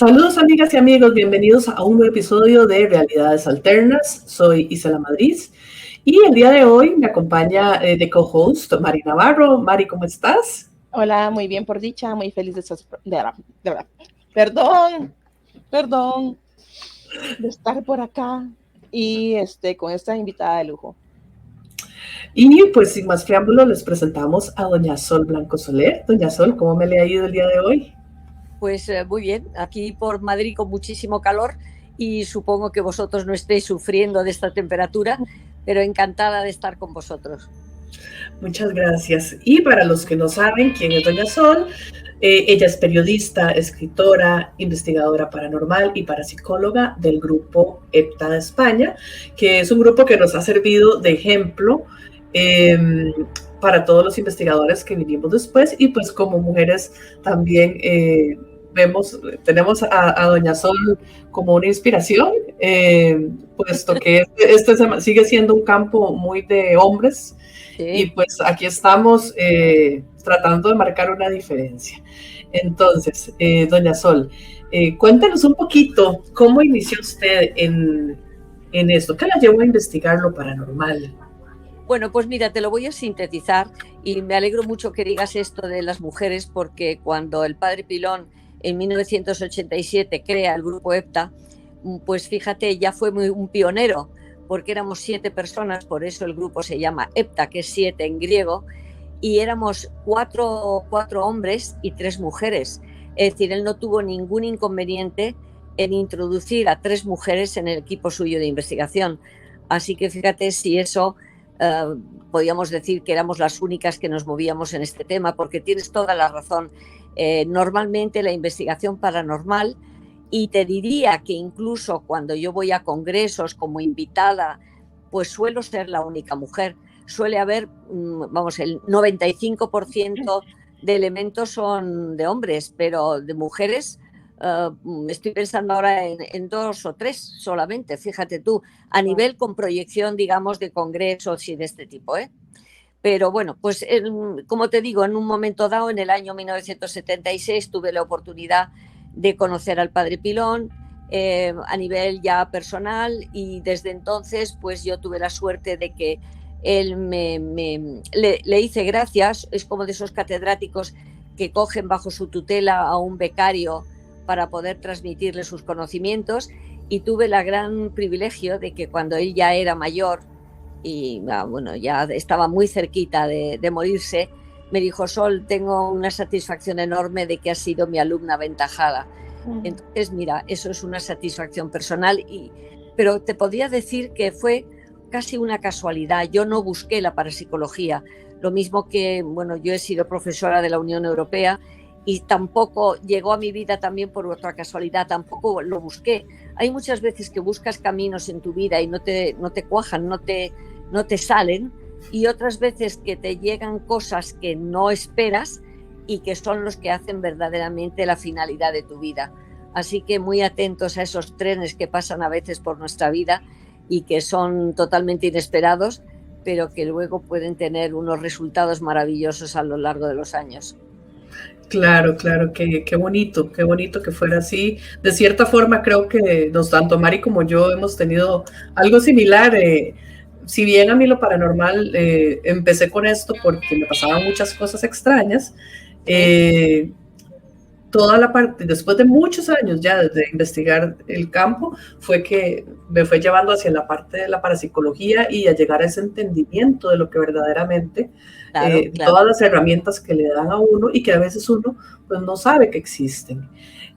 Saludos amigas y amigos, bienvenidos a un nuevo episodio de Realidades Alternas. Soy Isela Madrid y el día de hoy me acompaña de co-host Mari Navarro. Mari, ¿cómo estás? Hola, muy bien por dicha, muy feliz perdón de estar por acá y con esta invitada de lujo. Y pues sin más preámbulos les presentamos a doña Sol Blanco Soler. Doña Sol, ¿cómo me le ha ido el día de hoy? Pues muy bien, aquí por Madrid con muchísimo calor y supongo que vosotros no estéis sufriendo de esta temperatura, pero encantada de estar con vosotros. Muchas gracias. Y para los que no saben quién es doña Sol, ella es periodista, escritora, investigadora paranormal y parapsicóloga del grupo EPTA de España, que es un grupo que nos ha servido de ejemplo para todos los investigadores que vinimos después, y pues como mujeres también tenemos a doña Sol como una inspiración, puesto que sigue siendo un campo muy de hombres. Sí. Y pues aquí estamos tratando de marcar una diferencia. Entonces, doña Sol, cuéntanos un poquito cómo inició usted en esto. ¿Qué la llevó a investigar lo paranormal? Bueno, pues mira, te lo voy a sintetizar y me alegro mucho que digas esto de las mujeres, porque cuando el padre Pilón en 1987 crea el grupo EPTA, pues fíjate, ya fue un pionero, porque éramos 7 personas, por eso el grupo se llama EPTA, que es 7 en griego, y éramos 4 hombres y 3 mujeres. Es decir, él no tuvo ningún inconveniente en introducir a 3 mujeres en el equipo suyo de investigación. Así que fíjate si eso podíamos decir que éramos las únicas que nos movíamos en este tema, porque tienes toda la razón. Normalmente la investigación paranormal, y te diría que incluso cuando yo voy a congresos como invitada, pues suelo ser la única mujer. Suele haber, vamos, el 95% de elementos son de hombres, pero de mujeres estoy pensando ahora en 2 o 3 solamente, fíjate tú, a nivel con proyección, digamos, de congresos y de este tipo, ¿eh? Pero bueno, pues como te digo, en un momento dado, en el año 1976, tuve la oportunidad de conocer al padre Pilón a nivel ya personal, y desde entonces pues yo tuve la suerte de que él le hice gracias. Es como de esos catedráticos que cogen bajo su tutela a un becario para poder transmitirle sus conocimientos, y tuve el gran privilegio de que cuando él ya era mayor y bueno, ya estaba muy cerquita de morirse, me dijo: Sol, tengo una satisfacción enorme de que has sido mi alumna aventajada. Entonces, mira, eso es una satisfacción personal, pero te podría decir que fue casi una casualidad. Yo no busqué la parapsicología, lo mismo que, bueno, yo he sido profesora de la Unión Europea y tampoco llegó a mi vida también por otra casualidad, tampoco lo busqué. Hay muchas veces que buscas caminos en tu vida y no te cuajan, no te salen, y otras veces que te llegan cosas que no esperas y que son los que hacen verdaderamente la finalidad de tu vida. Así que muy atentos a esos trenes que pasan a veces por nuestra vida y que son totalmente inesperados, pero que luego pueden tener unos resultados maravillosos a lo largo de los años. Claro, qué bonito que fuera así. De cierta forma creo que tanto Mari como yo hemos tenido algo similar. Si bien a mí lo paranormal, empecé con esto porque me pasaban muchas cosas extrañas, toda la parte, después de muchos años ya de investigar el campo, fue que me fue llevando hacia la parte de la parapsicología y a llegar a ese entendimiento de lo que verdaderamente, claro. Todas las herramientas que le dan a uno y que a veces uno pues no sabe que existen.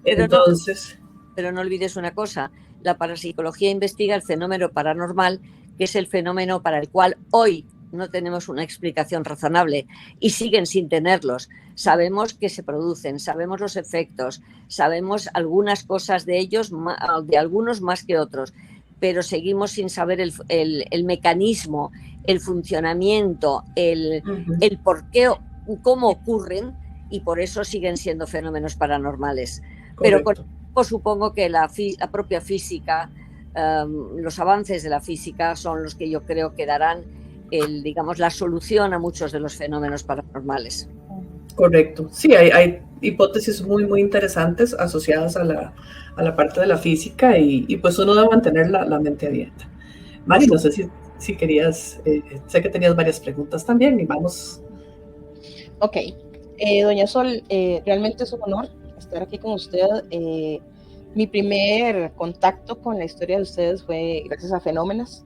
Entonces... Pero no olvides una cosa: la parapsicología investiga el fenómeno paranormal, que es el fenómeno para el cual hoy no tenemos una explicación razonable, y siguen sin tenerlos. Sabemos que se producen, sabemos los efectos, sabemos algunas cosas de ellos, de algunos más que otros, pero seguimos sin saber el mecanismo, el funcionamiento, el por qué, cómo ocurren, y por eso siguen siendo fenómenos paranormales. Correcto. Pero supongo que la propia física, los avances de la física son los que yo creo que darán digamos, la solución a muchos de los fenómenos paranormales. Correcto. Sí, hay hipótesis muy interesantes asociadas a la parte de la física y pues uno debe mantener la mente abierta. Mari, no sé si querías, sé que tenías varias preguntas también y vamos. Ok, doña Sol, realmente es un honor estar aquí con usted. Mi primer contacto con la historia de ustedes fue gracias a Fenómenos.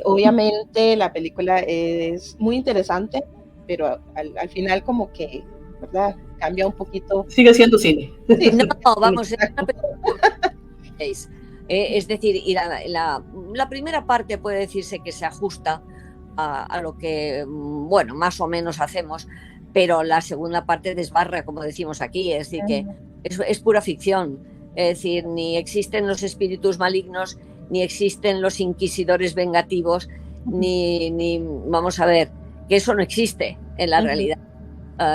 Obviamente la película es muy interesante, pero al final como que, ¿verdad? Cambia un poquito. Sigue siendo cine. Sí, No, sí, vamos, es exacto. una película. Es decir, y la primera parte puede decirse que se ajusta a lo que, bueno, más o menos hacemos, pero la segunda parte desbarra, como decimos aquí, es decir, que es pura ficción. Es decir, ni existen los espíritus malignos, ni existen los inquisidores vengativos, ni vamos a ver, que eso no existe en la realidad.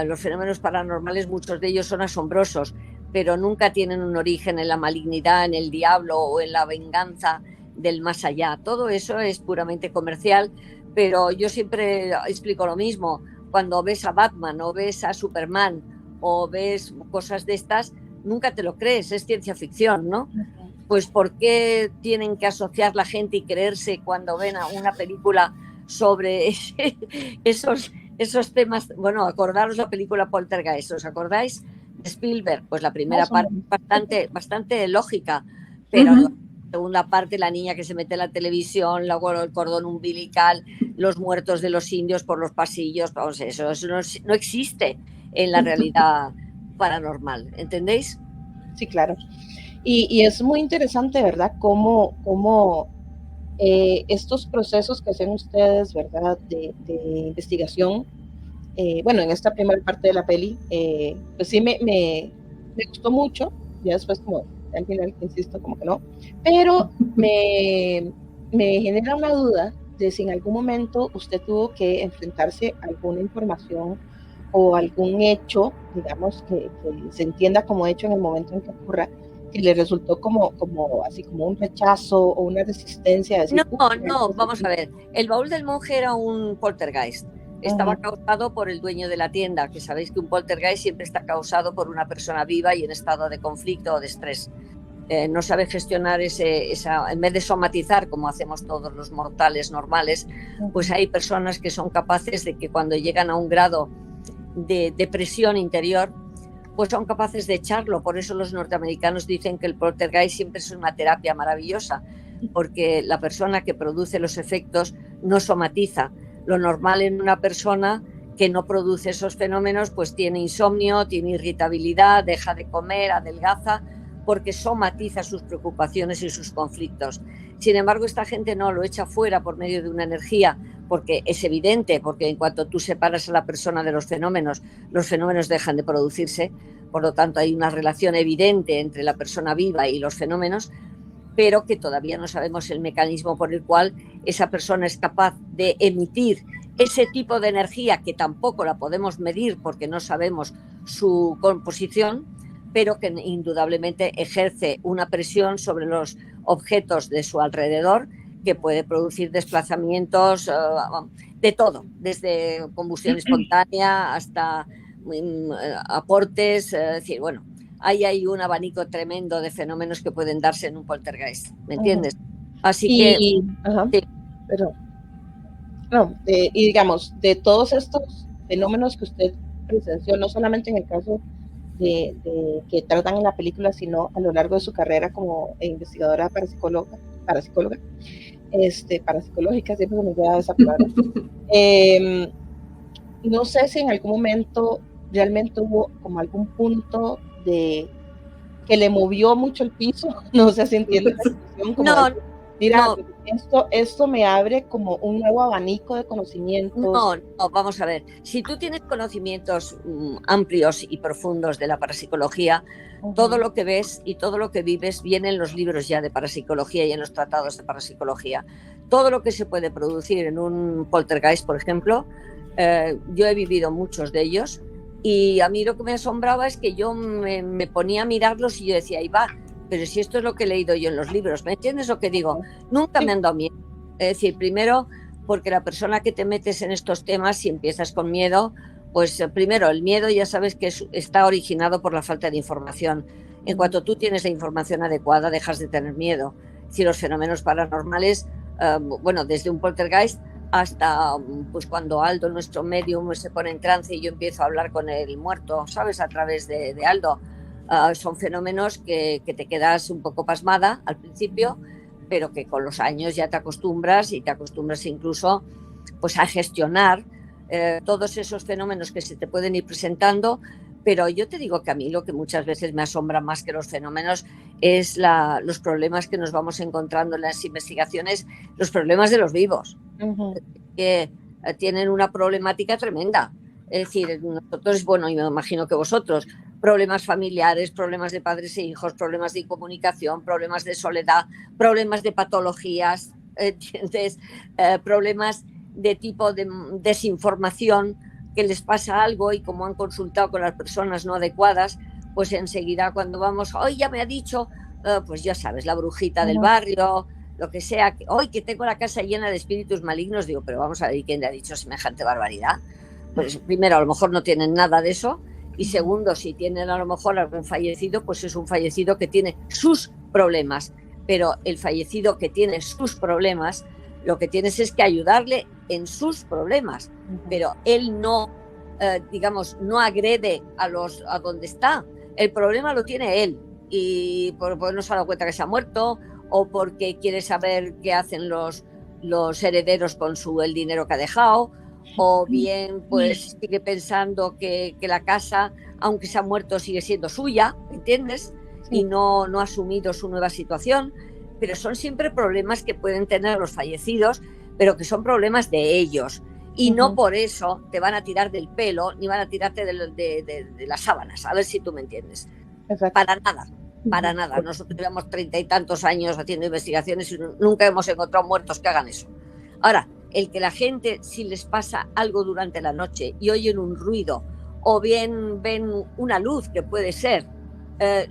Los fenómenos paranormales, muchos de ellos son asombrosos, pero nunca tienen un origen en la malignidad, en el diablo o en la venganza del más allá. Todo eso es puramente comercial, pero yo siempre explico lo mismo. Cuando ves a Batman o ves a Superman o ves cosas de estas, nunca te lo crees, es ciencia ficción, ¿no? Pues ¿por qué tienen que asociar la gente y creerse cuando ven a una película sobre esos temas? Bueno, acordaros la película Poltergeist, ¿os acordáis? Spielberg, pues la primera parte es bastante lógica, pero la segunda parte, la niña que se mete en la televisión, luego el cordón umbilical, los muertos de los indios por los pasillos, vamos, eso no existe en la realidad paranormal, ¿entendéis? Sí, claro. Y es muy interesante, ¿verdad? Cómo estos procesos que hacen ustedes, ¿verdad? De investigación, bueno, en esta primera parte de la peli, pues sí me gustó mucho, ya después como al final, insisto, como que no, pero me genera una duda de si en algún momento usted tuvo que enfrentarse a alguna información o algún hecho, digamos, que se entienda como hecho en el momento en que ocurra, que le resultó así como un rechazo o una resistencia. Decir, no, vamos a ver, el baúl del monje era un poltergeist. Estaba causado por el dueño de la tienda, que sabéis que un poltergeist siempre está causado por una persona viva y en estado de conflicto o de estrés. No sabe gestionar en vez de somatizar como hacemos todos los mortales normales, pues hay personas que son capaces de que cuando llegan a un grado de depresión interior, pues son capaces de echarlo. Por eso los norteamericanos dicen que el poltergeist siempre es una terapia maravillosa, porque la persona que produce los efectos no somatiza. Lo normal en una persona que no produce esos fenómenos, pues tiene insomnio, tiene irritabilidad, deja de comer, adelgaza, porque somatiza sus preocupaciones y sus conflictos. Sin embargo, esta gente no lo echa fuera por medio de una energía, porque es evidente, porque en cuanto tú separas a la persona de los fenómenos dejan de producirse. Por lo tanto, hay una relación evidente entre la persona viva y los fenómenos, pero que todavía no sabemos el mecanismo por el cual esa persona es capaz de emitir ese tipo de energía, que tampoco la podemos medir porque no sabemos su composición, pero que indudablemente ejerce una presión sobre los objetos de su alrededor que puede producir desplazamientos de todo, desde combustión espontánea hasta aportes, es decir, bueno, ahí hay un abanico tremendo de fenómenos que pueden darse en un poltergeist, ¿me entiendes? Así que... Sí. Pero, no, y digamos, de todos estos fenómenos que usted presenció, no solamente en el caso de que tratan en la película, sino a lo largo de su carrera como investigadora parapsicológica, siempre se me queda esa palabra. No sé si en algún momento realmente hubo como algún punto de que le movió mucho el piso, no sé si entiende la expresión, como no, decir, mira, no. esto me abre como un nuevo abanico de conocimientos. No, vamos a ver, si tú tienes conocimientos amplios y profundos de la parapsicología, todo lo que ves y todo lo que vives viene en los libros ya de parapsicología y en los tratados de parapsicología. Todo lo que se puede producir en un poltergeist, por ejemplo, yo he vivido muchos de ellos, y a mí lo que me asombraba es que yo me ponía a mirarlos y yo decía, ahí va, pero si esto es lo que he leído yo en los libros, ¿me entiendes lo que digo? Nunca me han dado miedo. Es decir, primero, porque la persona que te metes en estos temas, si empiezas con miedo, Pues primero, el miedo ya sabes que está originado por la falta de información. En cuanto tú tienes la información adecuada, dejas de tener miedo. Si los fenómenos paranormales, bueno, desde un poltergeist hasta pues cuando Aldo, nuestro medium, se pone en trance y yo empiezo a hablar con el muerto, ¿sabes? A través de Aldo. Son fenómenos que te quedas un poco pasmada al principio, pero que con los años ya te acostumbras y te acostumbras incluso pues a gestionar todos esos fenómenos que se te pueden ir presentando. Pero yo te digo que a mí lo que muchas veces me asombra más que los fenómenos es los problemas que nos vamos encontrando en las investigaciones, los problemas de los vivos, que tienen una problemática tremenda. Es decir, nosotros, bueno, y me imagino que vosotros, problemas familiares, problemas de padres e hijos, problemas de incomunicación, problemas de soledad, problemas de patologías, ¿entiendes? Problemas de tipo de desinformación, que les pasa algo y como han consultado con las personas no adecuadas, pues enseguida cuando vamos, hoy ya me ha dicho, pues ya sabes, la brujita del barrio, lo que sea, hoy que tengo la casa llena de espíritus malignos, digo, pero vamos a ver quién le ha dicho semejante barbaridad. Pues primero, a lo mejor no tienen nada de eso, y segundo, si tienen a lo mejor algún fallecido, pues es un fallecido que tiene sus problemas, pero el fallecido que tiene sus problemas, lo que tienes es que ayudarle en sus problemas, pero él no, digamos, no agrede a donde está. El problema lo tiene él, y porque no se ha dado cuenta que se ha muerto, o porque quiere saber qué hacen los herederos con el dinero que ha dejado, o bien pues sigue pensando que la casa, aunque se ha muerto, sigue siendo suya, ¿entiendes? Sí. Y no ha asumido su nueva situación. Pero son siempre problemas que pueden tener los fallecidos, pero que son problemas de ellos. Y no por eso te van a tirar del pelo, ni van a tirarte de las sábanas, a ver si tú me entiendes. Exacto. Para nada. Nosotros llevamos 30 y tantos años haciendo investigaciones y nunca hemos encontrado muertos que hagan eso. Ahora, el que la gente, si les pasa algo durante la noche y oyen un ruido, o bien ven una luz, que puede ser,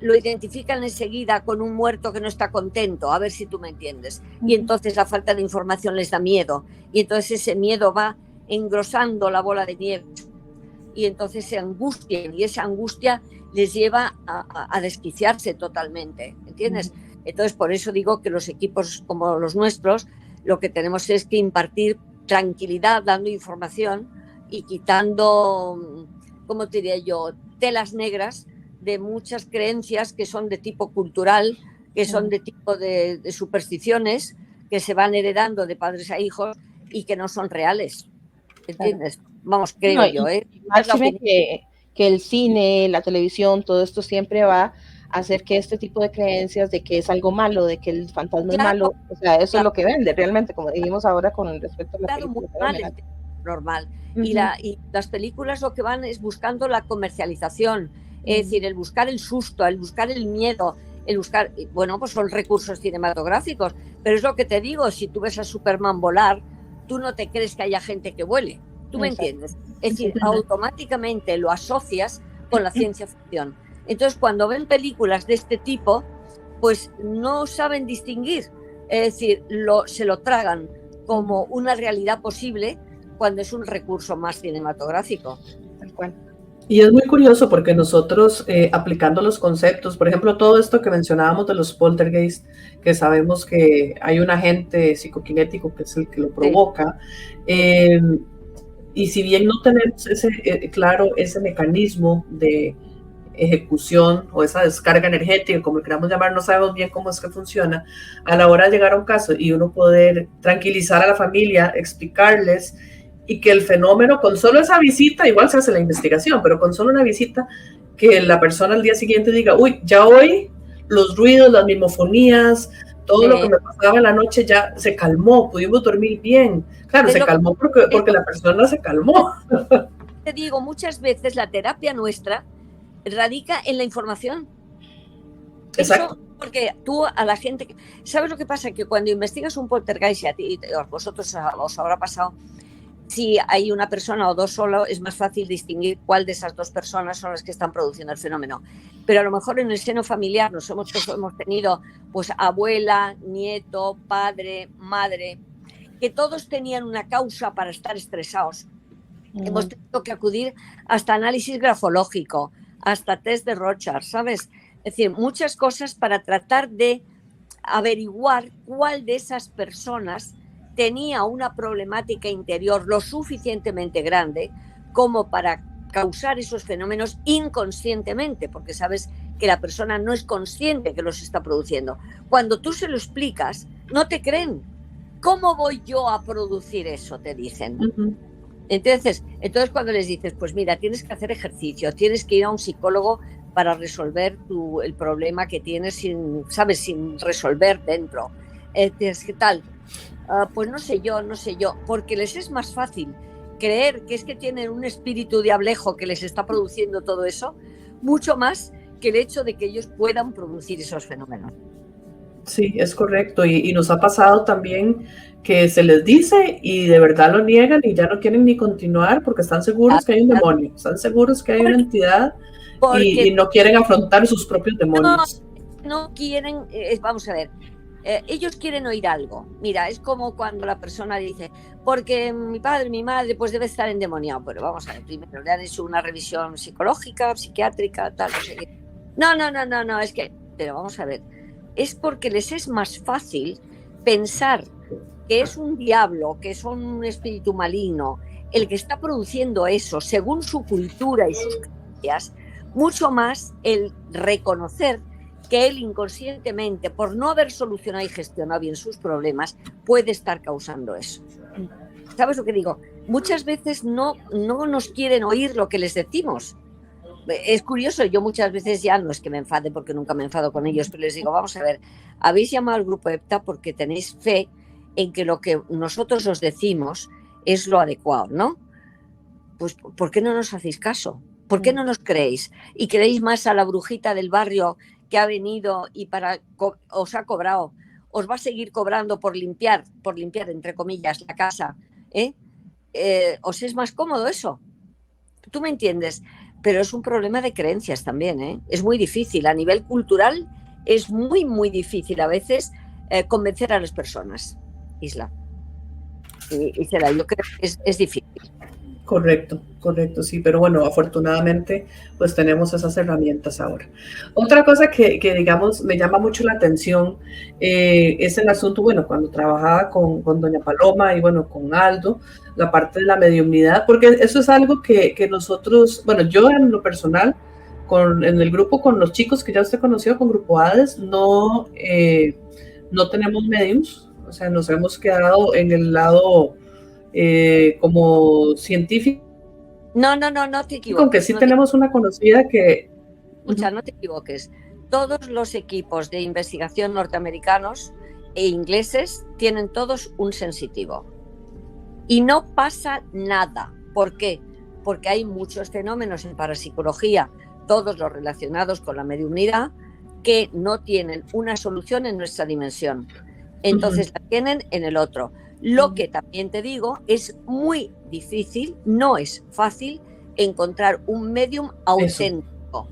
lo identifican enseguida con un muerto que no está contento, a ver si tú me entiendes. Y entonces la falta de información les da miedo, y entonces ese miedo va engrosando la bola de nieve, y entonces se angustian, y esa angustia les lleva a desquiciarse totalmente, ¿entiendes? Entonces por eso digo que los equipos como los nuestros, lo que tenemos es que impartir tranquilidad, dando información y quitando, ¿cómo te diría yo?, telas negras de muchas creencias que son de tipo cultural, que son de tipo de supersticiones, que se van heredando de padres a hijos y que no son reales, ¿entiendes? Vamos, creo yo, ¿eh? Máxime que el cine, la televisión, todo esto siempre va a hacer que este tipo de creencias de que es algo malo, de que el fantasma es malo, o sea, eso es lo que vende realmente, como dijimos ahora con respecto a la película. Normal. Y las películas lo que van es buscando la comercialización, es decir, el buscar el susto, el buscar el miedo, el buscar, bueno, pues son recursos cinematográficos, pero es lo que te digo, si tú ves a Superman volar, tú no te crees que haya gente que vuele, tú me entiendes, es decir, automáticamente lo asocias con la ciencia ficción. Entonces cuando ven películas de este tipo, pues no saben distinguir, es decir, se lo tragan como una realidad posible cuando es un recurso más cinematográfico. Tal cual. Y es muy curioso porque nosotros, aplicando los conceptos, por ejemplo, todo esto que mencionábamos de los poltergeists, que sabemos que hay un agente psicoquinético que es el que lo provoca, y si bien no tenemos ese mecanismo de ejecución o esa descarga energética, como le queramos llamar, no sabemos bien cómo es que funciona, a la hora de llegar a un caso y uno poder tranquilizar a la familia, explicarles, y que el fenómeno, con solo esa visita, igual se hace la investigación, pero con solo una visita, que la persona al día siguiente diga, uy, ya hoy los ruidos, las mimofonías, todo lo que me pasaba en la noche ya se calmó, pudimos dormir bien. Claro, se calmó porque la persona se calmó. Te digo, muchas veces la terapia nuestra radica en la información. Exacto. Eso, porque tú a la gente, ¿sabes lo que pasa? Que cuando investigas un poltergeist, y a ti, a vosotros os habrá pasado, si hay una persona o dos solo, es más fácil distinguir cuál de esas dos personas son las que están produciendo el fenómeno. Pero a lo mejor en el seno familiar hemos tenido pues abuela, nieto, padre, madre, que todos tenían una causa para estar estresados. Hemos tenido que acudir hasta análisis grafológico, hasta test de Rorschach, ¿sabes? Es decir, muchas cosas para tratar de averiguar cuál de esas personas tenía una problemática interior lo suficientemente grande como para causar esos fenómenos inconscientemente, porque sabes que la persona no es consciente que los está produciendo. Cuando tú se lo explicas, no te creen. ¿Cómo voy yo a producir eso?, te dicen. Entonces cuando les dices, pues mira, tienes que hacer ejercicio, tienes que ir a un psicólogo para resolver el problema que tienes sin resolver dentro. ¿Qué tal? Pues no sé yo, porque les es más fácil creer que es que tienen un espíritu diablejo que les está produciendo todo eso, mucho más que el hecho de que ellos puedan producir esos fenómenos. Sí, es correcto. Y nos ha pasado también que se les dice y de verdad lo niegan y ya no quieren ni continuar porque están seguros que hay un demonio, están seguros que hay una entidad y no quieren afrontar sus propios demonios. No quieren, vamos a ver, ellos quieren oír algo. Mira, es como cuando la persona dice, porque mi padre, mi madre, pues debe estar endemoniado. Pero vamos a ver, primero le han hecho una revisión psicológica, psiquiátrica, tal, no sé qué. No, es que, pero vamos a ver, es porque les es más fácil pensar que es un diablo, que son un espíritu maligno, el que está produciendo eso según su cultura y sus creencias, mucho más el reconocer que él inconscientemente, por no haber solucionado y gestionado bien sus problemas, puede estar causando eso. ¿Sabes lo que digo? Muchas veces no nos quieren oír lo que les decimos. Es curioso, yo muchas veces ya no es que me enfade porque nunca me enfado con ellos, pero les digo, vamos a ver, habéis llamado al grupo EPTA porque tenéis fe en que lo que nosotros os decimos es lo adecuado, ¿no? Pues ¿por qué no nos hacéis caso? ¿Por qué no nos creéis? Y creéis más a la brujita del barrio que ha venido y os ha cobrado, os va a seguir cobrando por limpiar entre comillas la casa, ¿os es más cómodo eso? ¿Tú me entiendes? Pero es un problema de creencias también, ¿eh? Es muy difícil, a nivel cultural es muy, muy difícil a veces convencer a las personas, Isla. Y será, yo creo que es difícil. Correcto, sí, pero bueno, afortunadamente pues tenemos esas herramientas ahora. Otra cosa que digamos me llama mucho la atención es el asunto, bueno, cuando trabajaba con doña Paloma y bueno, con Aldo, la parte de la mediumnidad, porque eso es algo que nosotros, bueno, yo en lo personal, en el grupo con los chicos que ya usted conoció, con Grupo Hades, no tenemos mediums, o sea, nos hemos quedado en el lado como científico. No te equivoques. Aunque sí tenemos una conocida que... Escucha, no te equivoques. Todos los equipos de investigación norteamericanos e ingleses tienen todos un sensitivo. Y no pasa nada. ¿Por qué? Porque hay muchos fenómenos en parapsicología, todos los relacionados con la mediumnidad, que no tienen una solución en nuestra dimensión. Entonces la tienen en el otro. Lo que también te digo, es muy difícil, no es fácil encontrar un medium auténtico.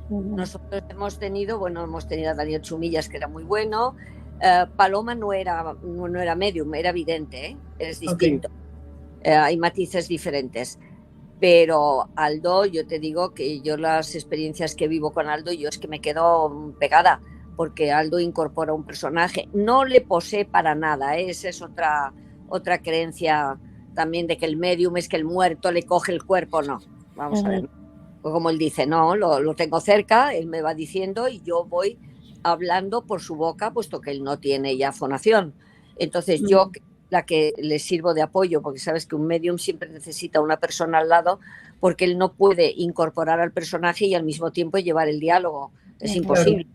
Nosotros hemos tenido a Daniel Chumillas, que era muy bueno. Paloma no era medium, era vidente, ¿eh? Es distinto. Hay matices diferentes. Pero Aldo, yo te digo que yo las experiencias que vivo con Aldo, yo es que me quedo pegada, porque Aldo incorpora un personaje, no le posee para nada, ¿eh? Esa es otra creencia también de que el medium es que el muerto le coge el cuerpo, no, vamos a ver, como él dice, no, lo tengo cerca, él me va diciendo y yo voy hablando por su boca, puesto que él no tiene ya fonación. Entonces yo, la que le sirvo de apoyo, porque sabes que un medium siempre necesita una persona al lado, porque él no puede incorporar al personaje y al mismo tiempo llevar el diálogo, es imposible.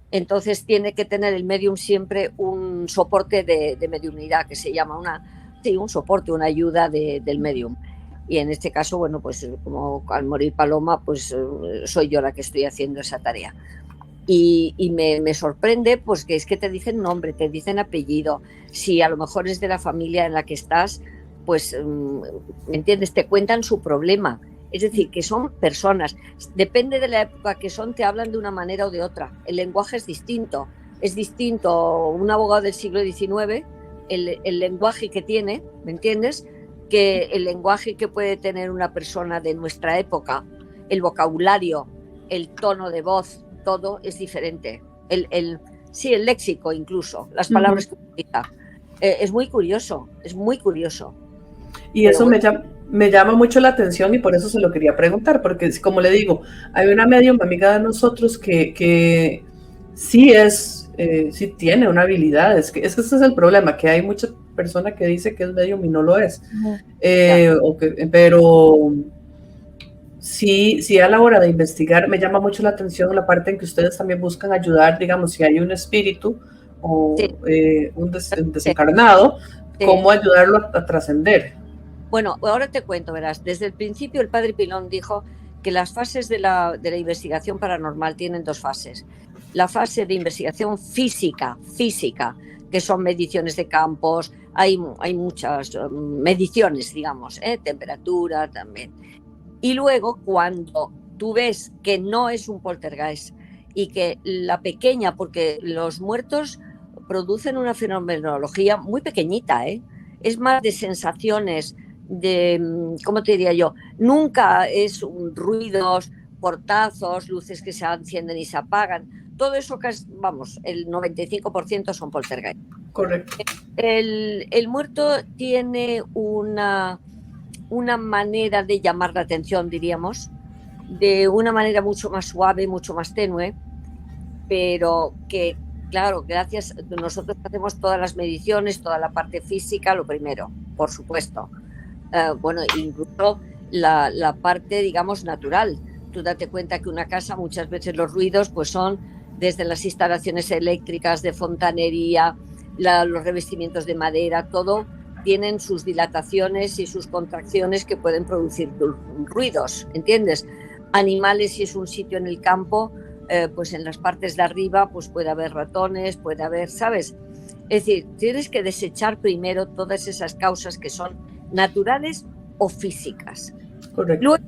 Entonces tiene que tener el medium siempre un soporte de mediumnidad, que se llama un soporte, una ayuda del medium. Y en este caso, bueno, pues como al morir Paloma, pues soy yo la que estoy haciendo esa tarea. Y me sorprende, pues que es que te dicen nombre, te dicen apellido. Si a lo mejor es de la familia en la que estás, pues, ¿me entiendes? Te cuentan su problema. Es decir, que son personas. Depende de la época que son, te hablan de una manera o de otra. El lenguaje es distinto. Es distinto un abogado del siglo XIX, el lenguaje que tiene, ¿me entiendes? que el lenguaje que puede tener una persona de nuestra época, el vocabulario, el tono de voz, todo es diferente. Sí, el léxico incluso, las palabras que utiliza. Es muy curioso, es muy curioso. Y pero eso bueno, me llama mucho la atención y por eso se lo quería preguntar, porque como le digo, hay una medium amiga de nosotros que sí sí tiene una habilidad, es que ese es el problema, que hay mucha persona que dice que es medium y no lo es, pero sí a la hora de investigar me llama mucho la atención la parte en que ustedes también buscan ayudar, digamos, si hay un espíritu o un desencarnado, cómo ayudarlo a trascender. Bueno, ahora te cuento, verás, desde el principio el padre Pilón dijo que las fases de la investigación paranormal tienen 2 fases. La fase de investigación física, que son mediciones de campos, hay muchas mediciones, digamos, temperatura también. Y luego cuando tú ves que no es un poltergeist y que la pequeña, porque los muertos producen una fenomenología muy pequeñita, es más de sensaciones, de, ¿cómo te diría yo? Nunca es ruidos, portazos, luces que se encienden y se apagan. Todo eso, vamos, el 95% son poltergeist. Correcto. El muerto tiene una manera de llamar la atención, diríamos, de una manera mucho más suave, mucho más tenue, pero que, claro, gracias, nosotros hacemos todas las mediciones, toda la parte física, lo primero, por supuesto. Bueno, incluso la parte, digamos, natural. Tú date cuenta que una casa, muchas veces los ruidos pues son desde las instalaciones eléctricas, de fontanería, los revestimientos de madera, todo tienen sus dilataciones y sus contracciones que pueden producir ruidos, ¿entiendes? Animales, si es un sitio en el campo, pues en las partes de arriba pues puede haber ratones, puede haber, ¿sabes? Es decir, tienes que desechar primero todas esas causas que son naturales o físicas. Correcto. Luego,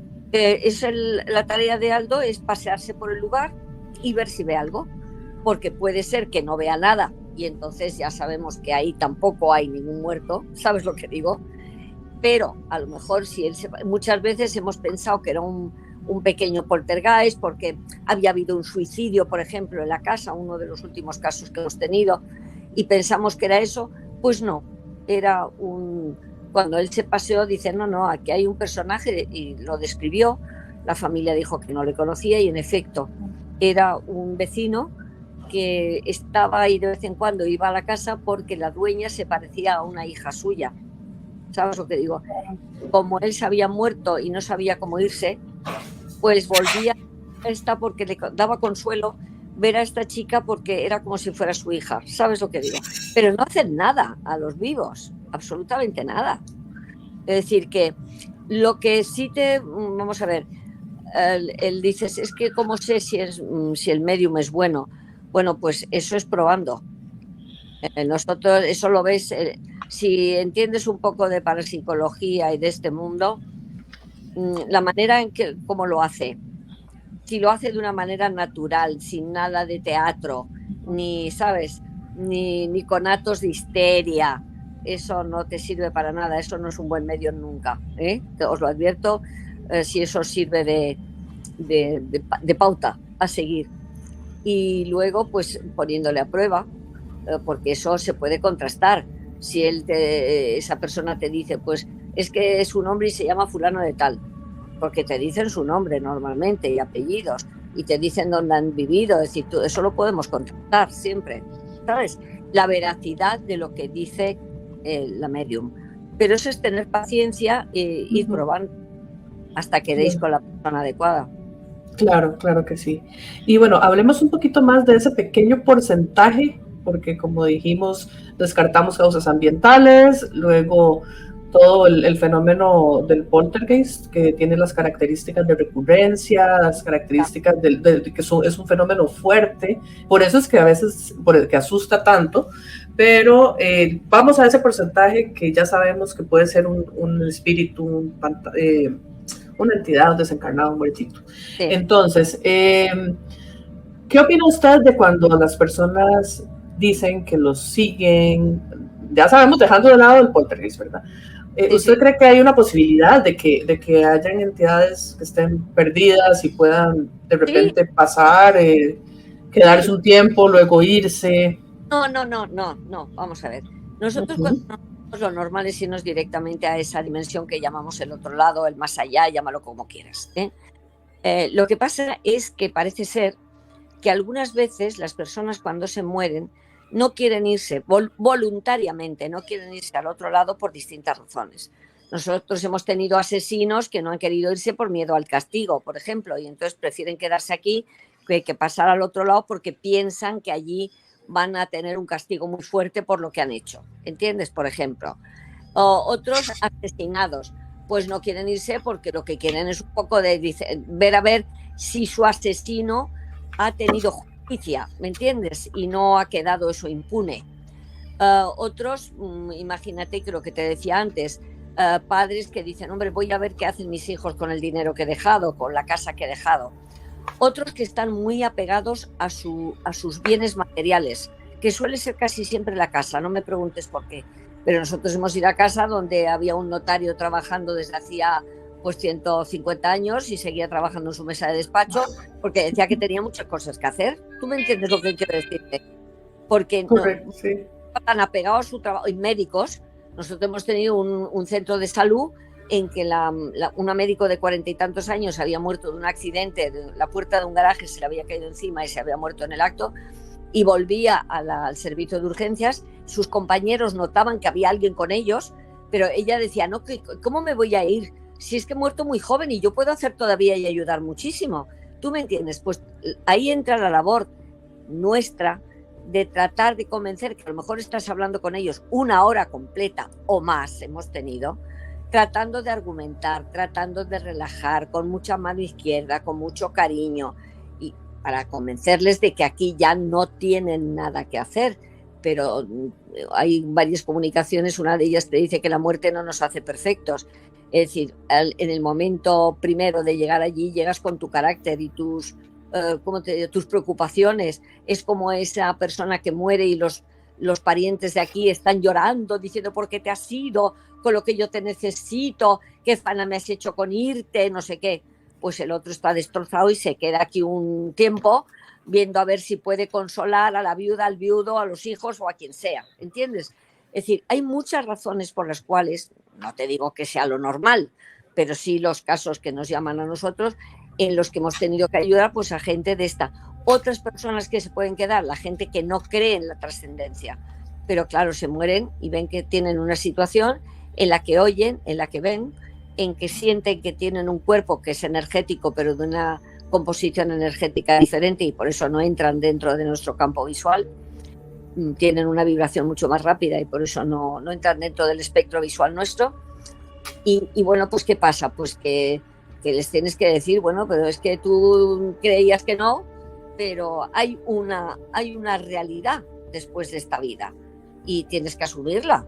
la tarea de Aldo es pasearse por el lugar y ver si ve algo, porque puede ser que no vea nada y entonces ya sabemos que ahí tampoco hay ningún muerto, ¿sabes lo que digo? Pero a lo mejor muchas veces hemos pensado que era un pequeño poltergeist porque había habido un suicidio, por ejemplo, en la casa, uno de los últimos casos que hemos tenido, y pensamos que era eso. Pues no, era cuando él se paseó, dice, no, aquí hay un personaje, y lo describió. La familia dijo que no le conocía y en efecto era un vecino que estaba ahí de vez en cuando, iba a la casa porque la dueña se parecía a una hija suya. ¿Sabes lo que digo? Como él se había muerto y no sabía cómo irse, pues volvía a esta porque le daba consuelo ver a esta chica porque era como si fuera su hija. ¿Sabes lo que digo? Pero no hacen nada a los vivos, absolutamente nada. Es decir, que lo que sí vamos a ver, él dices, es que cómo sé si el medium es bueno. Bueno, pues eso es probando. Nosotros, eso lo ves, si entiendes un poco de parapsicología y de este mundo, la manera en que, cómo lo hace. Si lo hace de una manera natural, sin nada de teatro, ni, ¿sabes? Ni con actos de histeria, eso no te sirve para nada, eso no es un buen medio nunca, os lo advierto, si eso sirve de pauta a seguir. Y luego, pues, poniéndole a prueba, porque eso se puede contrastar. Si esa persona te dice, pues, es que es un hombre y se llama fulano de tal, porque te dicen su nombre normalmente y apellidos, y te dicen dónde han vivido, es decir, eso lo podemos contrastar siempre, ¿sabes? La veracidad de lo que dice la medium. Pero eso es tener paciencia e ir probando hasta que deis con la persona adecuada. Claro, claro que sí. Y bueno, hablemos un poquito más de ese pequeño porcentaje, porque como dijimos, descartamos causas ambientales, luego todo el fenómeno del poltergeist, que tiene las características de recurrencia, las características de que es un fenómeno fuerte, por eso es que a veces que asusta tanto, pero vamos a ese porcentaje que ya sabemos que puede ser un espíritu, una entidad, un desencarnado, un muertito. Sí. Entonces, ¿qué opina usted de cuando las personas dicen que los siguen? Ya sabemos, dejando de lado el poltergeist, ¿verdad? Sí, ¿Usted sí. cree que hay una posibilidad de que hayan entidades que estén perdidas y puedan de Sí, repente pasar, quedarse sí. un tiempo, luego irse? No, no, no, no, no. Vamos a ver. Nosotros cuando Ujú. nos vamos, lo normal es irnos directamente a esa dimensión que llamamos el otro lado, el más allá, llámalo como quieras, ¿eh? Lo que pasa es que parece ser que algunas veces las personas cuando se mueren no quieren irse voluntariamente, no quieren irse al otro lado por distintas razones. Nosotros hemos tenido asesinos que no han querido irse por miedo al castigo, por ejemplo, y entonces prefieren quedarse aquí que pasar al otro lado porque piensan que allí van a tener un castigo muy fuerte por lo que han hecho. ¿Entiendes? Por ejemplo. O otros asesinados, pues no quieren irse porque lo que quieren es un poco de ver a ver si su asesino ha tenido justicia, ¿me entiendes? Y no ha quedado eso impune. Otros, imagínate que lo que te decía antes, padres que dicen, hombre, voy a ver qué hacen mis hijos con el dinero que he dejado, con la casa que he dejado. Otros que están muy apegados a sus bienes materiales, que suele ser casi siempre la casa, no me preguntes por qué, pero nosotros hemos ido a casa donde había un notario trabajando desde hacía pues 150 años y seguía trabajando en su mesa de despacho porque decía que tenía muchas cosas que hacer. ¿Tú me entiendes lo que quiero decirte? Porque no Correcto, sí. tan apegados a su trabajo. Y médicos, nosotros hemos tenido un centro de salud en que una médico de 40 y tantos años había muerto de un accidente, de la puerta de un garaje se le había caído encima y se había muerto en el acto, y volvía al servicio de urgencias. Sus compañeros notaban que había alguien con ellos, pero ella decía, no, ¿cómo me voy a ir? Si es que he muerto muy joven y yo puedo hacer todavía y ayudar muchísimo. ¿Tú me entiendes? Pues ahí entra la labor nuestra de tratar de convencer, que a lo mejor estás hablando con ellos una hora completa o más hemos tenido, tratando de argumentar, tratando de relajar, con mucha mano izquierda, con mucho cariño, y para convencerles de que aquí ya no tienen nada que hacer. Pero hay varias comunicaciones, una de ellas te dice que la muerte no nos hace perfectos. Es decir, en el momento primero de llegar allí, llegas con tu carácter y tus preocupaciones. Es como esa persona que muere y los parientes de aquí están llorando, diciendo por qué te has ido, con lo que yo te necesito, qué fana me has hecho con irte, no sé qué. Pues el otro está destrozado y se queda aquí un tiempo viendo a ver si puede consolar a la viuda, al viudo, a los hijos o a quien sea, ¿entiendes? Es decir, hay muchas razones por las cuales, no te digo que sea lo normal, pero sí los casos que nos llaman a nosotros, en los que hemos tenido que ayudar pues a gente de esta. Otras personas que se pueden quedar, la gente que no cree en la trascendencia, pero claro, se mueren y ven que tienen una situación en la que oyen, en la que ven, en que sienten que tienen un cuerpo que es energético, pero de una composición energética diferente y por eso no entran dentro de nuestro campo visual. Tienen una vibración mucho más rápida y por eso no entran dentro del espectro visual nuestro. Y bueno, pues ¿qué pasa? Pues que les tienes que decir, bueno, pero es que tú creías que no, pero hay una realidad después de esta vida y tienes que asumirla.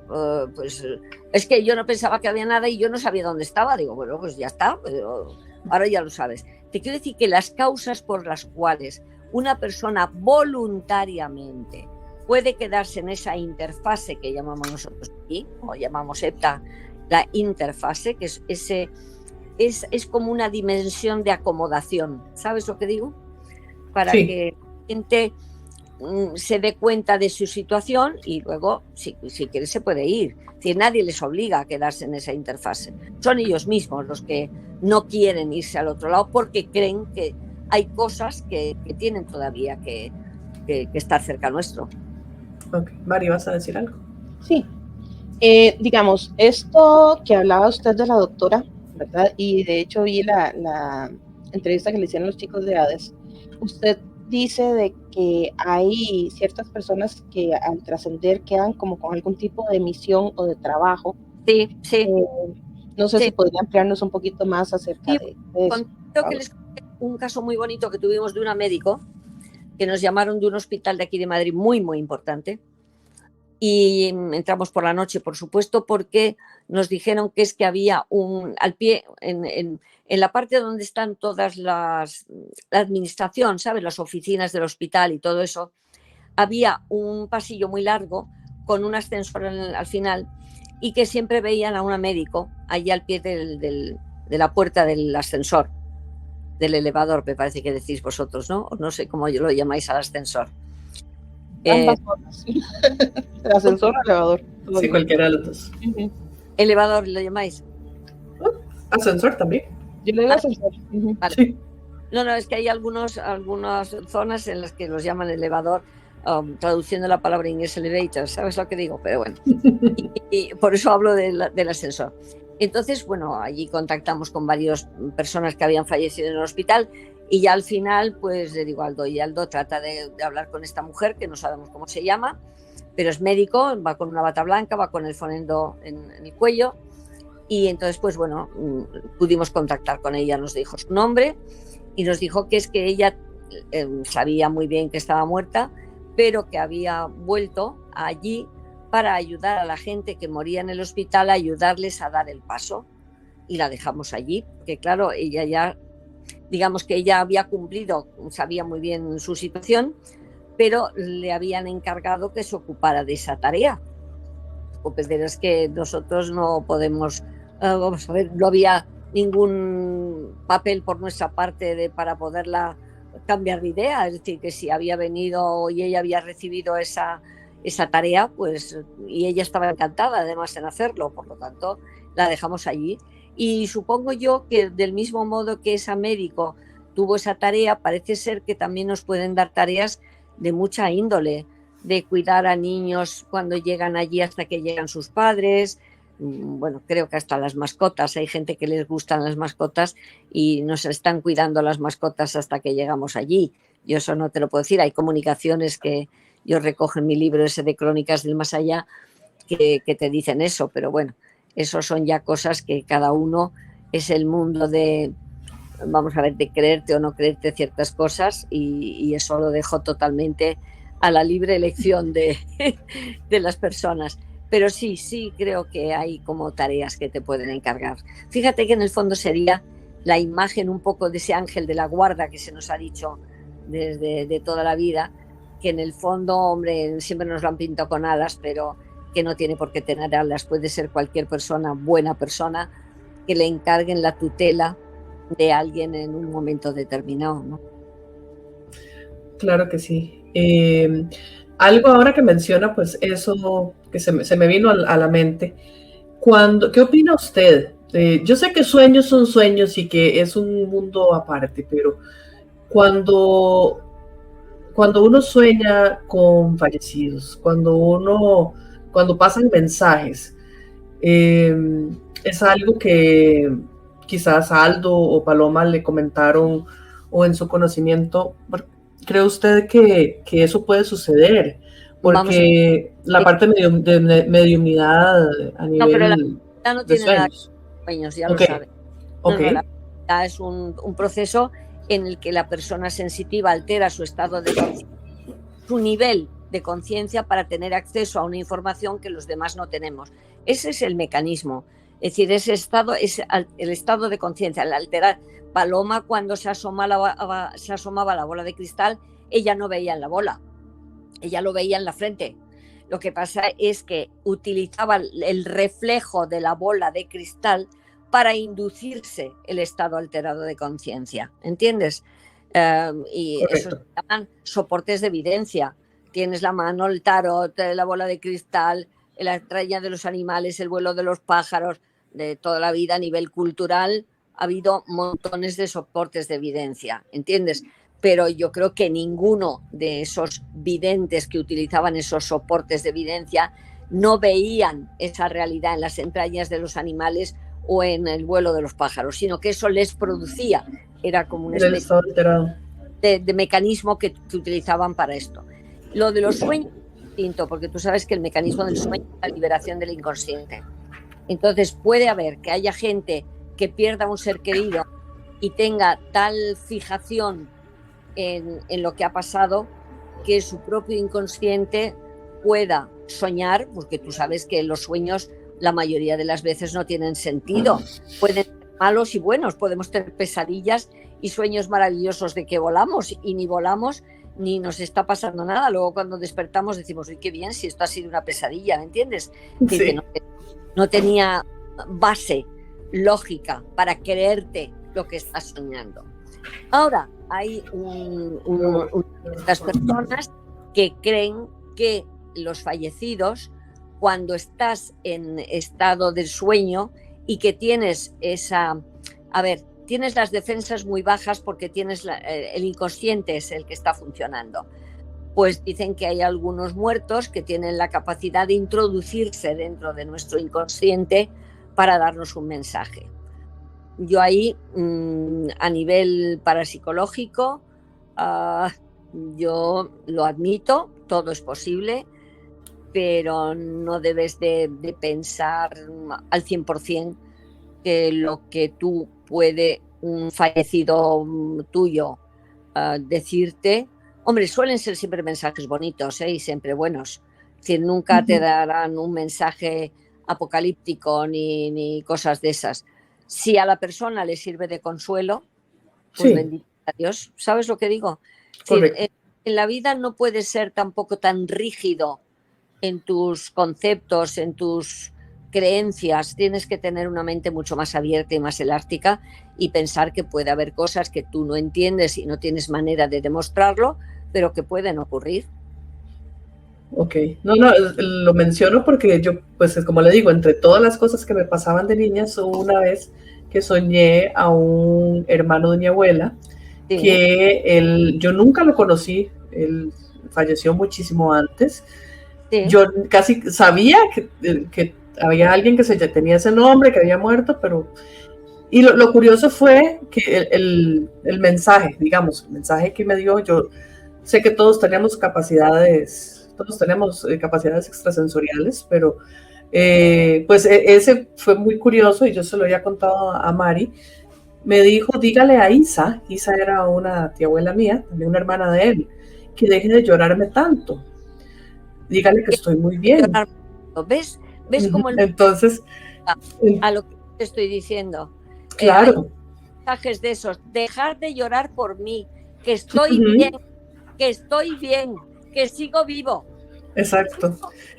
Pues es que yo no pensaba que había nada y yo no sabía dónde estaba. Digo, bueno, pues ya está, pero ahora ya lo sabes. Te quiero decir que las causas por las cuales una persona voluntariamente puede quedarse en esa interfase que llamamos nosotros aquí, o llamamos EPTA, la interfase, que es como una dimensión de acomodación. ¿Sabes lo que digo? Para Sí. que la gente se dé cuenta de su situación y luego, si quiere, se puede ir. Es decir, nadie les obliga a quedarse en esa interfase. Son ellos mismos los que no quieren irse al otro lado porque creen que hay cosas que tienen todavía que estar cerca nuestro. Okay. Mari, ¿vas a decir algo? Sí. Digamos, esto que hablaba usted de la doctora, ¿verdad? Y de hecho vi la entrevista que le hicieron los chicos de Hades. Usted dice de que hay ciertas personas que al trascender quedan como con algún tipo de misión o de trabajo. Sí, sí. No sé sí. si podría ampliarnos un poquito más acerca de eso. Creo que les conté un caso muy bonito que tuvimos de una médico que nos llamaron de un hospital de aquí de Madrid muy, muy importante. Y entramos por la noche, por supuesto, porque nos dijeron que es que había al pie, en la parte donde están todas la administración, ¿sabes? Las oficinas del hospital y todo eso, había un pasillo muy largo con un ascensor al final y que siempre veían a un médico allí al pie de la puerta del ascensor, del elevador, me parece que decís vosotros, ¿no? O no sé cómo lo llamáis al ascensor. Ambas formas. El ascensor o elevador. Sí, cualquiera de los dos. Elevador, ¿lo llamáis? Ascensor también. Yo le digo ascensor. Vale. Sí. No, es que hay algunas zonas en las que los llaman elevador, traduciendo la palabra inglés elevator, ¿sabes lo que digo? Pero bueno, y por eso hablo del ascensor. Entonces, bueno, allí contactamos con varias personas que habían fallecido en el hospital y ya al final, pues le digo a Aldo, y Aldo trata de hablar con esta mujer, que no sabemos cómo se llama, pero es médico, va con una bata blanca, va con el fonendo en el cuello, y entonces, pues bueno, pudimos contactar con ella, nos dijo su nombre y nos dijo que es que ella sabía muy bien que estaba muerta, pero que había vuelto allí para ayudar a la gente que moría en el hospital, a ayudarles a dar el paso, y la dejamos allí, que claro, ella ya, digamos que ella había cumplido, sabía muy bien su situación, pero le habían encargado que se ocupara de esa tarea. Pero es que nosotros no podemos, vamos a ver, no había ningún papel por nuestra parte para poderla cambiar de idea, es decir, que si había venido y ella había recibido esa tarea, pues, y ella estaba encantada además en hacerlo, por lo tanto la dejamos allí. Y supongo yo que del mismo modo que esa médico tuvo esa tarea, parece ser que también nos pueden dar tareas de mucha índole, de cuidar a niños cuando llegan allí hasta que llegan sus padres. Bueno, creo que hasta las mascotas, hay gente que les gustan las mascotas y nos están cuidando las mascotas hasta que llegamos allí. Yo eso no te lo puedo decir, hay comunicaciones que yo recojo en mi libro ese de Crónicas del Más Allá que te dicen eso, pero bueno, eso son ya cosas que cada uno es el mundo de, vamos a ver, de creerte o no creerte ciertas cosas, y eso lo dejo totalmente a la libre elección de las personas. Pero sí creo que hay como tareas que te pueden encargar. Fíjate que en el fondo sería la imagen un poco de ese ángel de la guarda que se nos ha dicho desde de toda la vida, que en el fondo, hombre, siempre nos lo han pintado con alas, pero que no tiene por qué tener alas, puede ser cualquier persona, buena persona, que le encarguen la tutela de alguien en un momento determinado, ¿no? Claro que sí. Algo ahora que menciona, pues eso que se me vino a la mente. ¿Qué opina usted? Yo sé que sueños son sueños y que es un mundo aparte, pero cuando uno sueña con fallecidos, cuando pasan mensajes, es algo que quizás Aldo o Paloma le comentaron o en su conocimiento. ¿Cree usted que eso puede suceder? Porque la parte de mediunidad a nivel no, pero la no tiene nada sueños. Sueños, ya lo sabe. La es un proceso en el que la persona sensitiva altera su estado de conciencia, su nivel de conciencia, para tener acceso a una información que los demás no tenemos. Ese es el mecanismo. Es decir, ese estado es el estado de conciencia, el alterar. Paloma, cuando se asomaba a la bola de cristal, ella no veía en la bola, ella lo veía en la frente. Lo que pasa es que utilizaba el reflejo de la bola de cristal para inducirse el estado alterado de conciencia, ¿entiendes? Y eso se llaman soportes de evidencia. Tienes la mano, el tarot, la bola de cristal, la entraña de los animales, el vuelo de los pájaros, de toda la vida a nivel cultural. Ha habido montones de soportes de evidencia, ¿entiendes? Pero yo creo que ninguno de esos videntes que utilizaban esos soportes de evidencia no veían esa realidad en las entrañas de los animales o en el vuelo de los pájaros, sino que eso les producía, era como una especie de mecanismo que utilizaban para esto. Lo de los sueños es distinto, porque tú sabes que el mecanismo del sueño es la liberación del inconsciente. Entonces puede haber que haya gente que pierda un ser querido y tenga tal fijación en lo que ha pasado que su propio inconsciente pueda soñar, porque tú sabes que los sueños la mayoría de las veces no tienen sentido, pueden ser malos y buenos, podemos tener pesadillas y sueños maravillosos de que volamos y ni volamos ni nos está pasando nada. Luego cuando despertamos decimos, uy, qué bien, si esto ha sido una pesadilla, ¿me entiendes? Sí. no tenía base lógica para creerte lo que estás soñando. Ahora hay unas personas que creen que los fallecidos, cuando estás en estado de sueño y que tienes tienes las defensas muy bajas porque tienes el inconsciente es el que está funcionando. Pues dicen que hay algunos muertos que tienen la capacidad de introducirse dentro de nuestro inconsciente para darnos un mensaje. Yo ahí, a nivel parapsicológico, yo lo admito, todo es posible, pero no debes de pensar al 100% que lo que tú puede un fallecido tuyo decirte. Hombre, suelen ser siempre mensajes bonitos, y siempre buenos. Es decir, nunca te darán un mensaje apocalíptico ni cosas de esas. Si a la persona le sirve de consuelo, pues sí. Bendito a Dios. ¿Sabes lo que digo? Es decir, en la vida no puedes ser tampoco tan rígido en tus conceptos, en tus creencias. Tienes que tener una mente mucho más abierta y más elástica y pensar que puede haber cosas que tú no entiendes y no tienes manera de demostrarlo, pero que pueden ocurrir. Ok, no, lo menciono porque yo, pues como le digo, entre todas las cosas que me pasaban de niña, hubo una vez que soñé a un hermano de mi abuela, sí. Que yo nunca lo conocí, él falleció muchísimo antes. Sí. Yo casi sabía que había alguien que tenía ese nombre, que había muerto, pero... Y lo curioso fue que el mensaje, digamos, el mensaje que me dio, yo sé que todos tenemos capacidades extrasensoriales, pero pues ese fue muy curioso y yo se lo había contado a Mari. Me dijo, dígale a Isa era una tía abuela mía, también una hermana de él, que deje de llorarme tanto. Dígale que estoy muy bien. ¿Ves cómo entonces a lo que te estoy diciendo? Claro. Mensajes de esos, dejar de llorar por mí, que estoy bien, que sigo vivo. Exacto.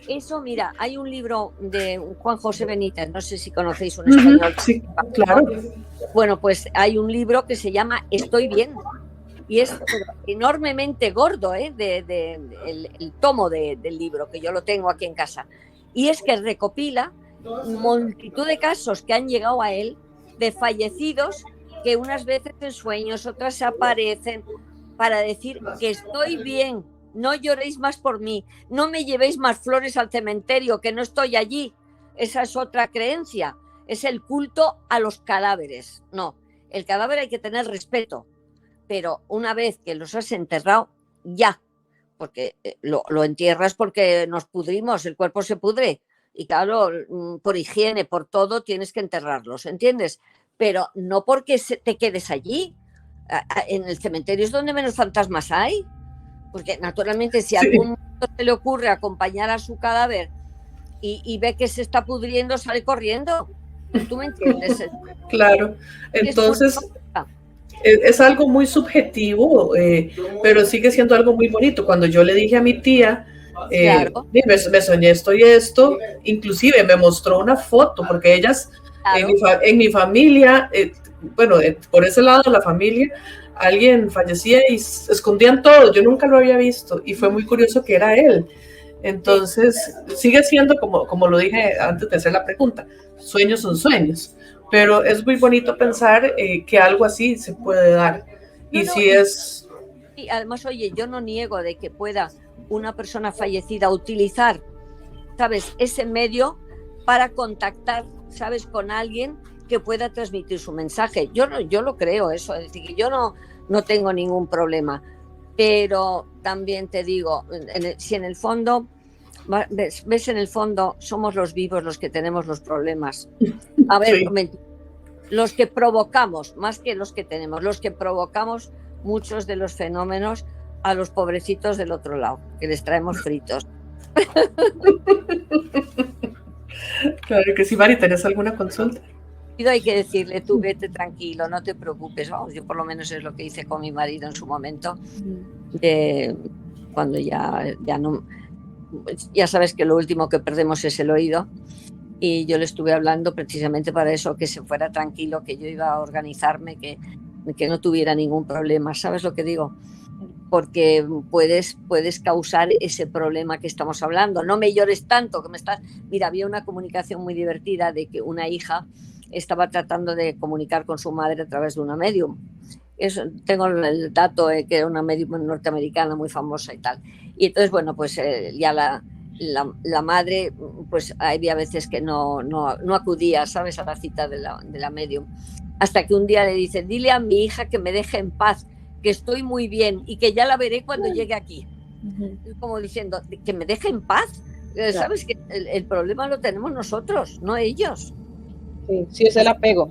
Eso, mira, hay un libro de Juan José Benítez, no sé si conocéis un español. Sí, claro. Bueno, pues hay un libro que se llama Estoy bien. Y es enormemente gordo, el tomo del libro, que yo lo tengo aquí en casa. Y es que recopila multitud de casos que han llegado a él, de fallecidos, que unas veces en sueños, otras aparecen, para decir que estoy bien, no lloréis más por mí, no me llevéis más flores al cementerio, que no estoy allí. Esa es otra creencia, es el culto a los cadáveres. No, el cadáver hay que tener respeto, pero una vez que los has enterrado, ya, porque lo entierras porque nos pudrimos, el cuerpo se pudre, y claro, por higiene, por todo, tienes que enterrarlos, ¿entiendes? Pero no porque te quedes allí. En el cementerio es donde menos fantasmas hay, porque naturalmente si a algún momento se le ocurre acompañar a su cadáver y ve que se está pudriendo, sale corriendo. ¿Tú me entiendes? Claro, entonces es algo muy subjetivo, pero sigue siendo algo muy bonito. Cuando yo le dije a mi tía, claro. me soñé esto y esto, inclusive me mostró una foto, porque ellas, claro. en mi familia, bueno, por ese lado de la familia, alguien fallecía y escondían todo, yo nunca lo había visto, y fue muy curioso que era él. Entonces, sigue siendo, como lo dije antes de hacer la pregunta, sueños son sueños, pero es muy bonito pensar que algo así se puede dar. Y si es... Y además, oye, yo no niego de que pueda una persona fallecida utilizar, ¿sabes?, ese medio para contactar, ¿sabes?, con alguien que pueda transmitir su mensaje. Yo lo creo eso, es decir, que yo no tengo ningún problema, pero también te digo, si en el fondo, ves en el fondo, somos los vivos los que tenemos los problemas. A ver, sí. Los que provocamos, más que los que tenemos, los que provocamos muchos de los fenómenos a los pobrecitos del otro lado, que les traemos fritos. Claro que sí. Mari, ¿tenés alguna consulta? Hay que decirle, tú vete tranquilo, no te preocupes. Vamos, yo por lo menos es lo que hice con mi marido en su momento, cuando ya no, ya sabes que lo último que perdemos es el oído, y yo le estuve hablando precisamente para eso, que se fuera tranquilo, que yo iba a organizarme, que no tuviera ningún problema. ¿Sabes lo que digo? Porque puedes causar ese problema que estamos hablando. No me llores tanto, que me estás... Mira, había una comunicación muy divertida de que una hija estaba tratando de comunicar con su madre a través de una medium. Tengo el dato que era una medium norteamericana muy famosa y tal. Y entonces, bueno, pues ya la madre, pues había veces que no acudía, ¿sabes?, a la cita de la medium. Hasta que un día le dice, dile a mi hija que me deje en paz, que estoy muy bien y que ya la veré cuando llegue aquí. Como diciendo, que me deje en paz. ¿Sabes? Que el problema lo tenemos nosotros, no ellos. Sí, es el apego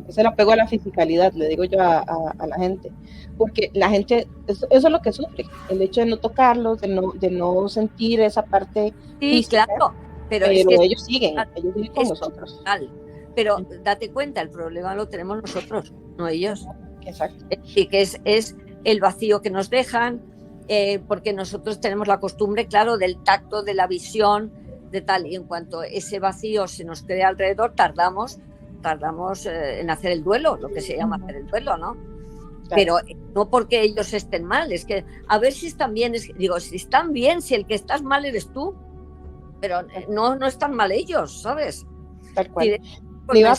a la fisicalidad, le digo yo a la gente, porque la gente, eso es lo que sufre, el hecho de no tocarlos, de no sentir esa parte física, claro, pero es que ellos siguen con nosotros. Total. Pero date cuenta, el problema lo tenemos nosotros, no ellos. Exacto. Y que es el vacío que nos dejan, porque nosotros tenemos la costumbre, claro, del tacto, de la visión, de tal, y en cuanto ese vacío se nos crea alrededor, tardamos en hacer el duelo, lo que se llama hacer el duelo, ¿no? Claro. Pero no porque ellos estén mal, es que a ver si están bien, digo, si están bien, si el que estás mal eres tú, pero no están mal ellos, ¿sabes? Tal cual. Le iba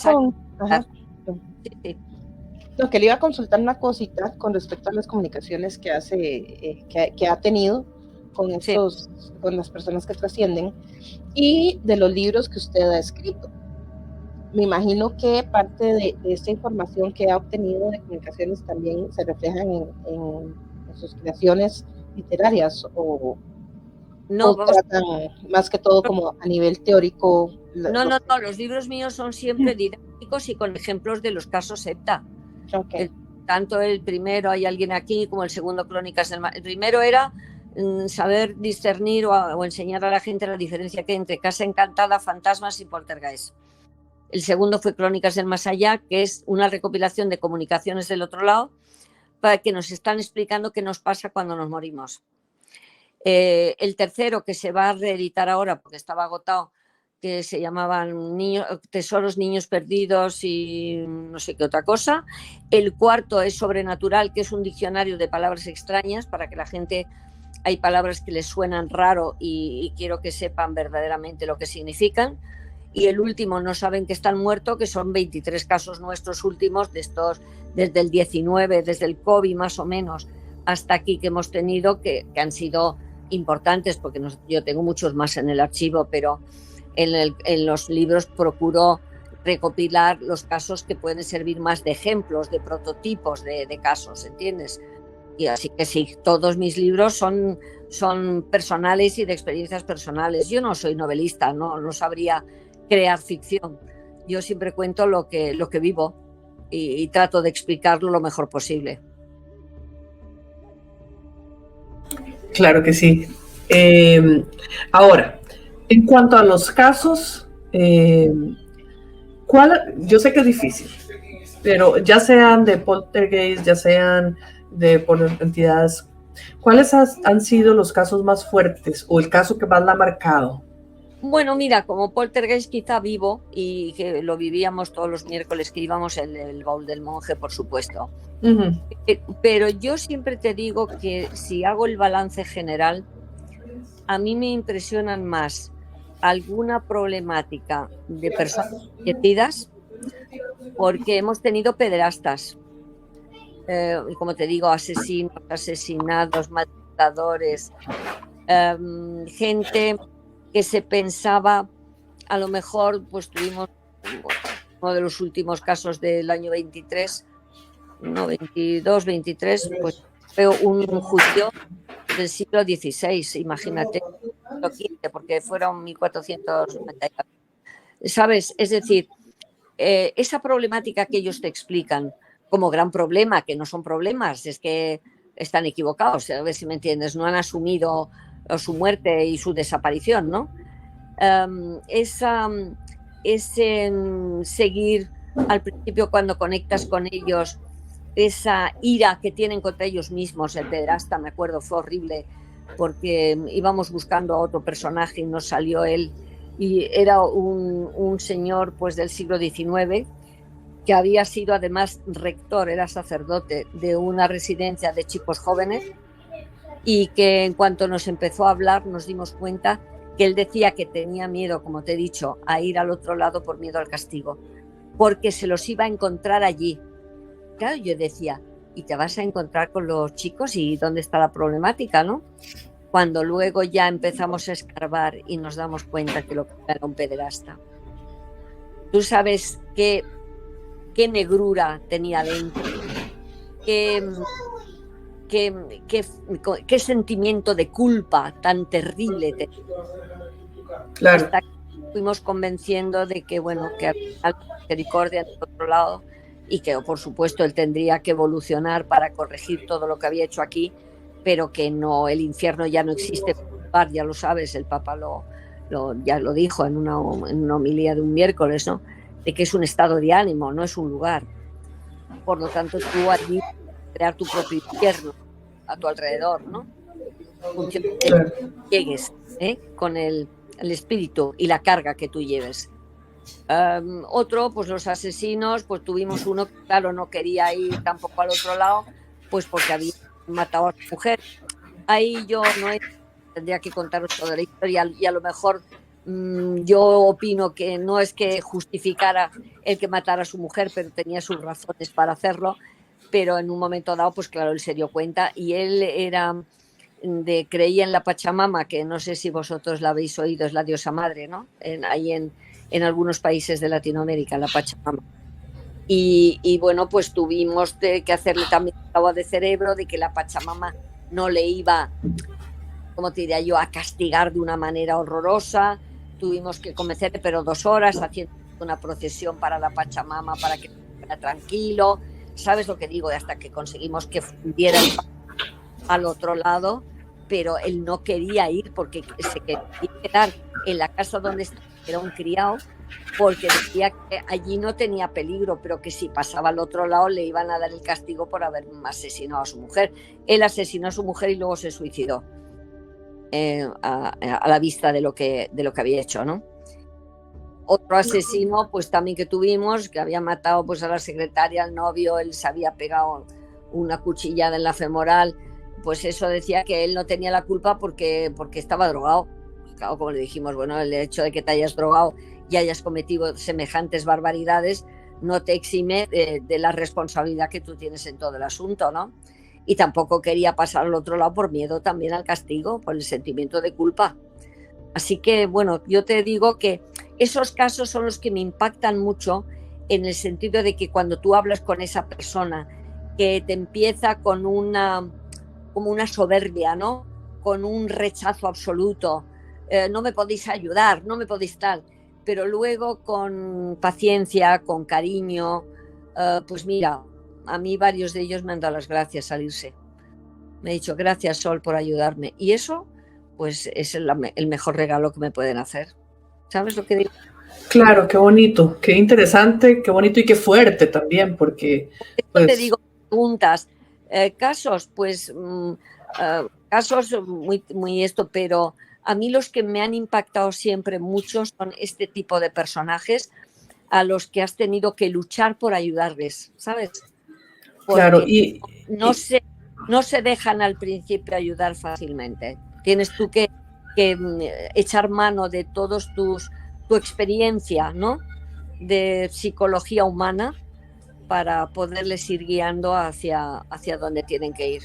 que le iba a consultar una cosita con respecto a las comunicaciones que hace, que ha tenido con con las personas que trascienden, y de los libros que usted ha escrito. Me imagino que parte de esta información que ha obtenido de comunicaciones también se reflejan en sus creaciones literarias, o tratan más que todo como a nivel teórico. No, los libros míos son siempre didácticos y con ejemplos de los casos EPTA. Okay. Tanto el primero, hay alguien aquí, como el segundo, Crónicas del Mal. El primero era saber discernir o enseñar a la gente la diferencia que hay entre Casa Encantada, fantasmas y poltergeist. El segundo fue Crónicas del Más Allá, que es una recopilación de comunicaciones del otro lado, para que nos están explicando qué nos pasa cuando nos morimos. El tercero, que se va a reeditar ahora porque estaba agotado, que se llamaban Tesoros, Niños Perdidos y no sé qué otra cosa. El cuarto es Sobrenatural, que es un diccionario de palabras extrañas para que la gente... Hay palabras que les suenan raro y quiero que sepan verdaderamente lo que significan. Y el último, No saben que están muertos, que son 23 casos nuestros últimos, de estos desde el 19, desde el COVID más o menos, hasta aquí que hemos tenido, que han sido importantes, porque yo tengo muchos más en el archivo, pero en los libros procuro recopilar los casos que pueden servir más de ejemplos, de prototipos de casos, ¿entiendes? Y así que sí, todos mis libros son personales y de experiencias personales. Yo no soy novelista, no sabría crear ficción. Yo siempre cuento lo que vivo y trato de explicarlo lo mejor posible. Claro que sí. Ahora, en cuanto a los casos, yo sé que es difícil, pero ya sean de poltergeist, ya sean por entidades, ¿cuáles han sido los casos más fuertes o el caso que más la ha marcado? Bueno, mira, como poltergeist quizá vivo, y que lo vivíamos todos los miércoles que íbamos, el baúl del monje, por supuesto. Uh-huh. Pero yo siempre te digo que si hago el balance general, a mí me impresionan más alguna problemática de personas fallecidas, porque hemos tenido pederastas, como te digo, asesinos, asesinados, maltratadores, gente que se pensaba, a lo mejor, pues tuvimos uno de los últimos casos del año 23, no, 22, 23, pues fue un judío del siglo XVI, imagínate, siglo XV, porque fueron 1490. ¿Sabes? Es decir, esa problemática que ellos te explican como gran problema, que no son problemas, es que están equivocados, a ver si me entiendes, no han asumido su muerte y su desaparición, ¿no? Ese seguir al principio cuando conectas con ellos, esa ira que tienen contra ellos mismos. El pederasta, me acuerdo, fue horrible porque íbamos buscando a otro personaje y nos salió él, y era un señor pues del siglo XIX que había sido además rector, era sacerdote de una residencia de chicos jóvenes, y que en cuanto nos empezó a hablar nos dimos cuenta que él decía que tenía miedo, como te he dicho, a ir al otro lado por miedo al castigo, porque se los iba a encontrar allí. Claro, yo decía, ¿y te vas a encontrar con los chicos? ¿Y dónde está la problemática, no? Cuando luego ya empezamos a escarbar y nos damos cuenta que lo que era un pederasta. Tú sabes qué negrura tenía dentro, qué sentimiento de culpa tan terrible tenía. Claro. Hasta que fuimos convenciendo de que, bueno, que había misericordia en otro lado y que, por supuesto, él tendría que evolucionar para corregir todo lo que había hecho aquí, pero que no, el infierno ya no existe, ya lo sabes, el Papa ya lo dijo en una homilía de un miércoles, ¿no? De que es un estado de ánimo, no es un lugar. Por lo tanto, tú allí crear tu propio infierno a tu alrededor, ¿no? Función de que llegues con el espíritu y la carga que tú lleves. Otro, pues los asesinos, pues tuvimos uno que, claro, no quería ir tampoco al otro lado, pues porque había matado a su mujer. Ahí yo tendría que contaros toda la historia, y a lo mejor yo opino que no es que justificara el que matara a su mujer, pero tenía sus razones para hacerlo. Pero en un momento dado, pues claro, él se dio cuenta, y él creía en la Pachamama, que no sé si vosotros la habéis oído, es la diosa madre, ¿no? Ahí en algunos países de Latinoamérica, la Pachamama. Y bueno, pues tuvimos que hacerle también lavado de cerebro, de que la Pachamama no le iba, como te diría yo, a castigar de una manera horrorosa. Tuvimos que convencerle, pero 2 horas haciendo una procesión para la Pachamama, para que estuviera tranquilo. ¿Sabes lo que digo? Hasta que conseguimos que fundiera al otro lado, pero él no quería ir porque se quería quedar en la casa donde era un criado, porque decía que allí no tenía peligro, pero que si pasaba al otro lado le iban a dar el castigo por haber asesinado a su mujer. Él asesinó a su mujer y luego se suicidó a la vista de lo que había hecho, ¿no? Otro asesino, pues también que tuvimos, que había matado pues a la secretaria, al novio, él se había pegado una cuchillada en la femoral, pues eso decía que él no tenía la culpa porque estaba drogado. Claro, como le dijimos, bueno, el hecho de que te hayas drogado y hayas cometido semejantes barbaridades no te exime de la responsabilidad que tú tienes en todo el asunto, ¿no? Y tampoco quería pasar al otro lado por miedo también al castigo, por el sentimiento de culpa. Así que, bueno, yo te digo que esos casos son los que me impactan mucho, en el sentido de que cuando tú hablas con esa persona que te empieza como una soberbia, ¿no? Con un rechazo absoluto, no me podéis ayudar, no me podéis tal, pero luego con paciencia, con cariño, pues mira, a mí varios de ellos me han dado las gracias al irse. Me ha dicho, gracias Sol por ayudarme, y eso pues es el mejor regalo que me pueden hacer. ¿Sabes lo que digo? Claro, qué bonito, qué interesante, qué bonito y qué fuerte también, porque pues... Te digo, preguntas, casos, pues casos muy esto, pero a mí los que me han impactado siempre mucho son este tipo de personajes a los que has tenido que luchar por ayudarles, ¿sabes? Porque claro, no se dejan al principio ayudar fácilmente. Tienes tú que echar mano de todos tu experiencia, ¿no? De psicología humana, para poderles ir guiando hacia donde tienen que ir.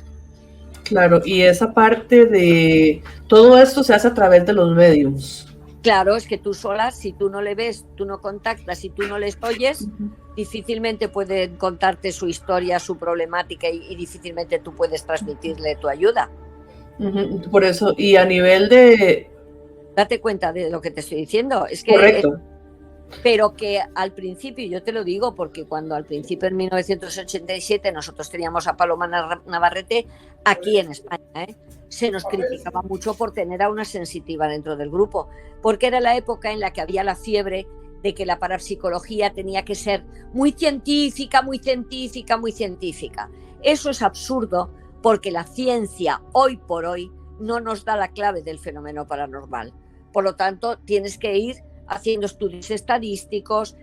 Claro, y esa parte de todo esto se hace a través de los medios. Claro, es que tú sola, si tú no le ves, tú no contactas, si tú no les oyes, difícilmente pueden contarte su historia, su problemática, y difícilmente tú puedes transmitirle tu ayuda. Por eso, y a nivel de... Date cuenta de lo que te estoy diciendo. Es que, correcto. Pero que al principio, yo te lo digo porque cuando al principio en 1987 nosotros teníamos a Paloma Navarrete aquí en España, se nos criticaba mucho por tener a una sensitiva dentro del grupo, porque era la época en la que había la fiebre de que la parapsicología tenía que ser muy científica, muy científica, muy científica. Eso es absurdo, porque la ciencia hoy por hoy no nos da la clave del fenómeno paranormal. Por lo tanto, tienes que ir haciendo estudios estadísticos,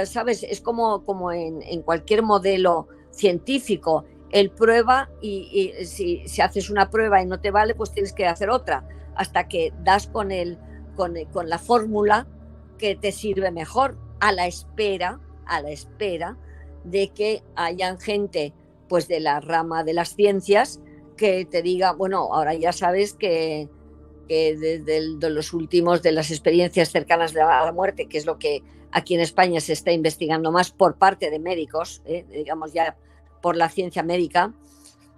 ¿sabes? Es como en cualquier modelo científico. Él prueba y si haces una prueba y no te vale, pues tienes que hacer otra, hasta que das con la fórmula que te sirve mejor, a la espera de que hayan gente pues de la rama de las ciencias que te diga, bueno, ahora ya sabes que desde los últimos de las experiencias cercanas a la muerte, que es lo que aquí en España se está investigando más por parte de médicos, digamos ya por la ciencia médica,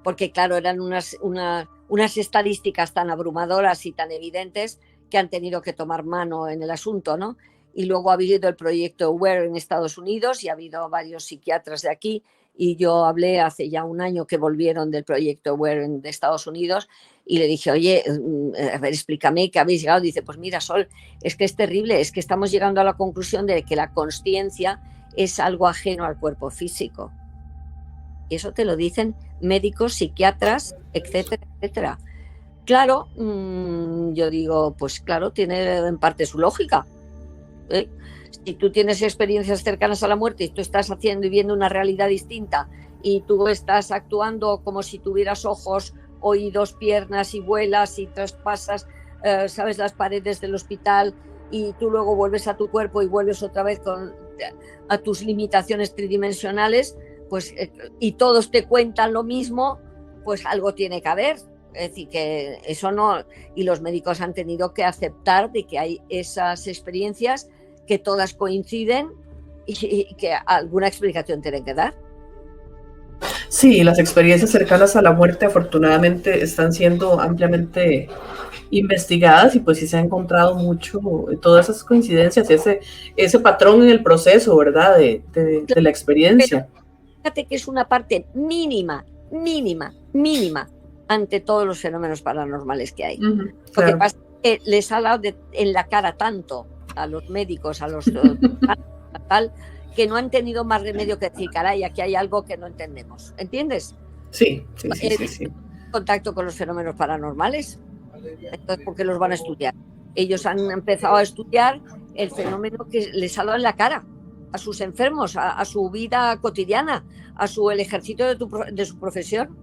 porque claro, eran unas estadísticas tan abrumadoras y tan evidentes que han tenido que tomar mano en el asunto, ¿no? Y luego ha habido el proyecto AWARE en Estados Unidos y ha habido varios psiquiatras de aquí, y yo hablé hace ya un año que volvieron del proyecto AWARE de Estados Unidos y le dije, oye, a ver, explícame qué habéis llegado. Dice, pues mira, Sol, es que es terrible, es que estamos llegando a la conclusión de que la consciencia es algo ajeno al cuerpo físico. Y eso te lo dicen médicos, psiquiatras, etcétera, etcétera. Claro, yo digo, pues claro, tiene en parte su lógica. Si tú tienes experiencias cercanas a la muerte y tú estás haciendo y viendo una realidad distinta y tú estás actuando como si tuvieras ojos, oídos, piernas y vuelas y traspasas, sabes, las paredes del hospital, y tú luego vuelves a tu cuerpo y vuelves otra vez a tus limitaciones tridimensionales, pues, y todos te cuentan lo mismo, pues algo tiene que haber. Es decir, que eso no, y los médicos han tenido que aceptar de que hay esas experiencias que todas coinciden y que alguna explicación tienen que dar. Sí, las experiencias cercanas a la muerte afortunadamente están siendo ampliamente investigadas, y pues sí se ha encontrado mucho todas esas coincidencias, ese patrón en el proceso, ¿verdad? De la experiencia. Pero fíjate que es una parte mínima ante todos los fenómenos paranormales que hay. Claro. Lo que pasa es que les ha dado en la cara tanto a los médicos, a los tal, que no han tenido más remedio que decir, caray, aquí hay algo que no entendemos. ¿Entiendes? Sí. Contacto con los fenómenos paranormales. Entonces, ¿por qué los van a estudiar? Ellos han empezado a estudiar el fenómeno que les ha dado en la cara a sus enfermos, a su vida cotidiana, el ejercicio de su profesión.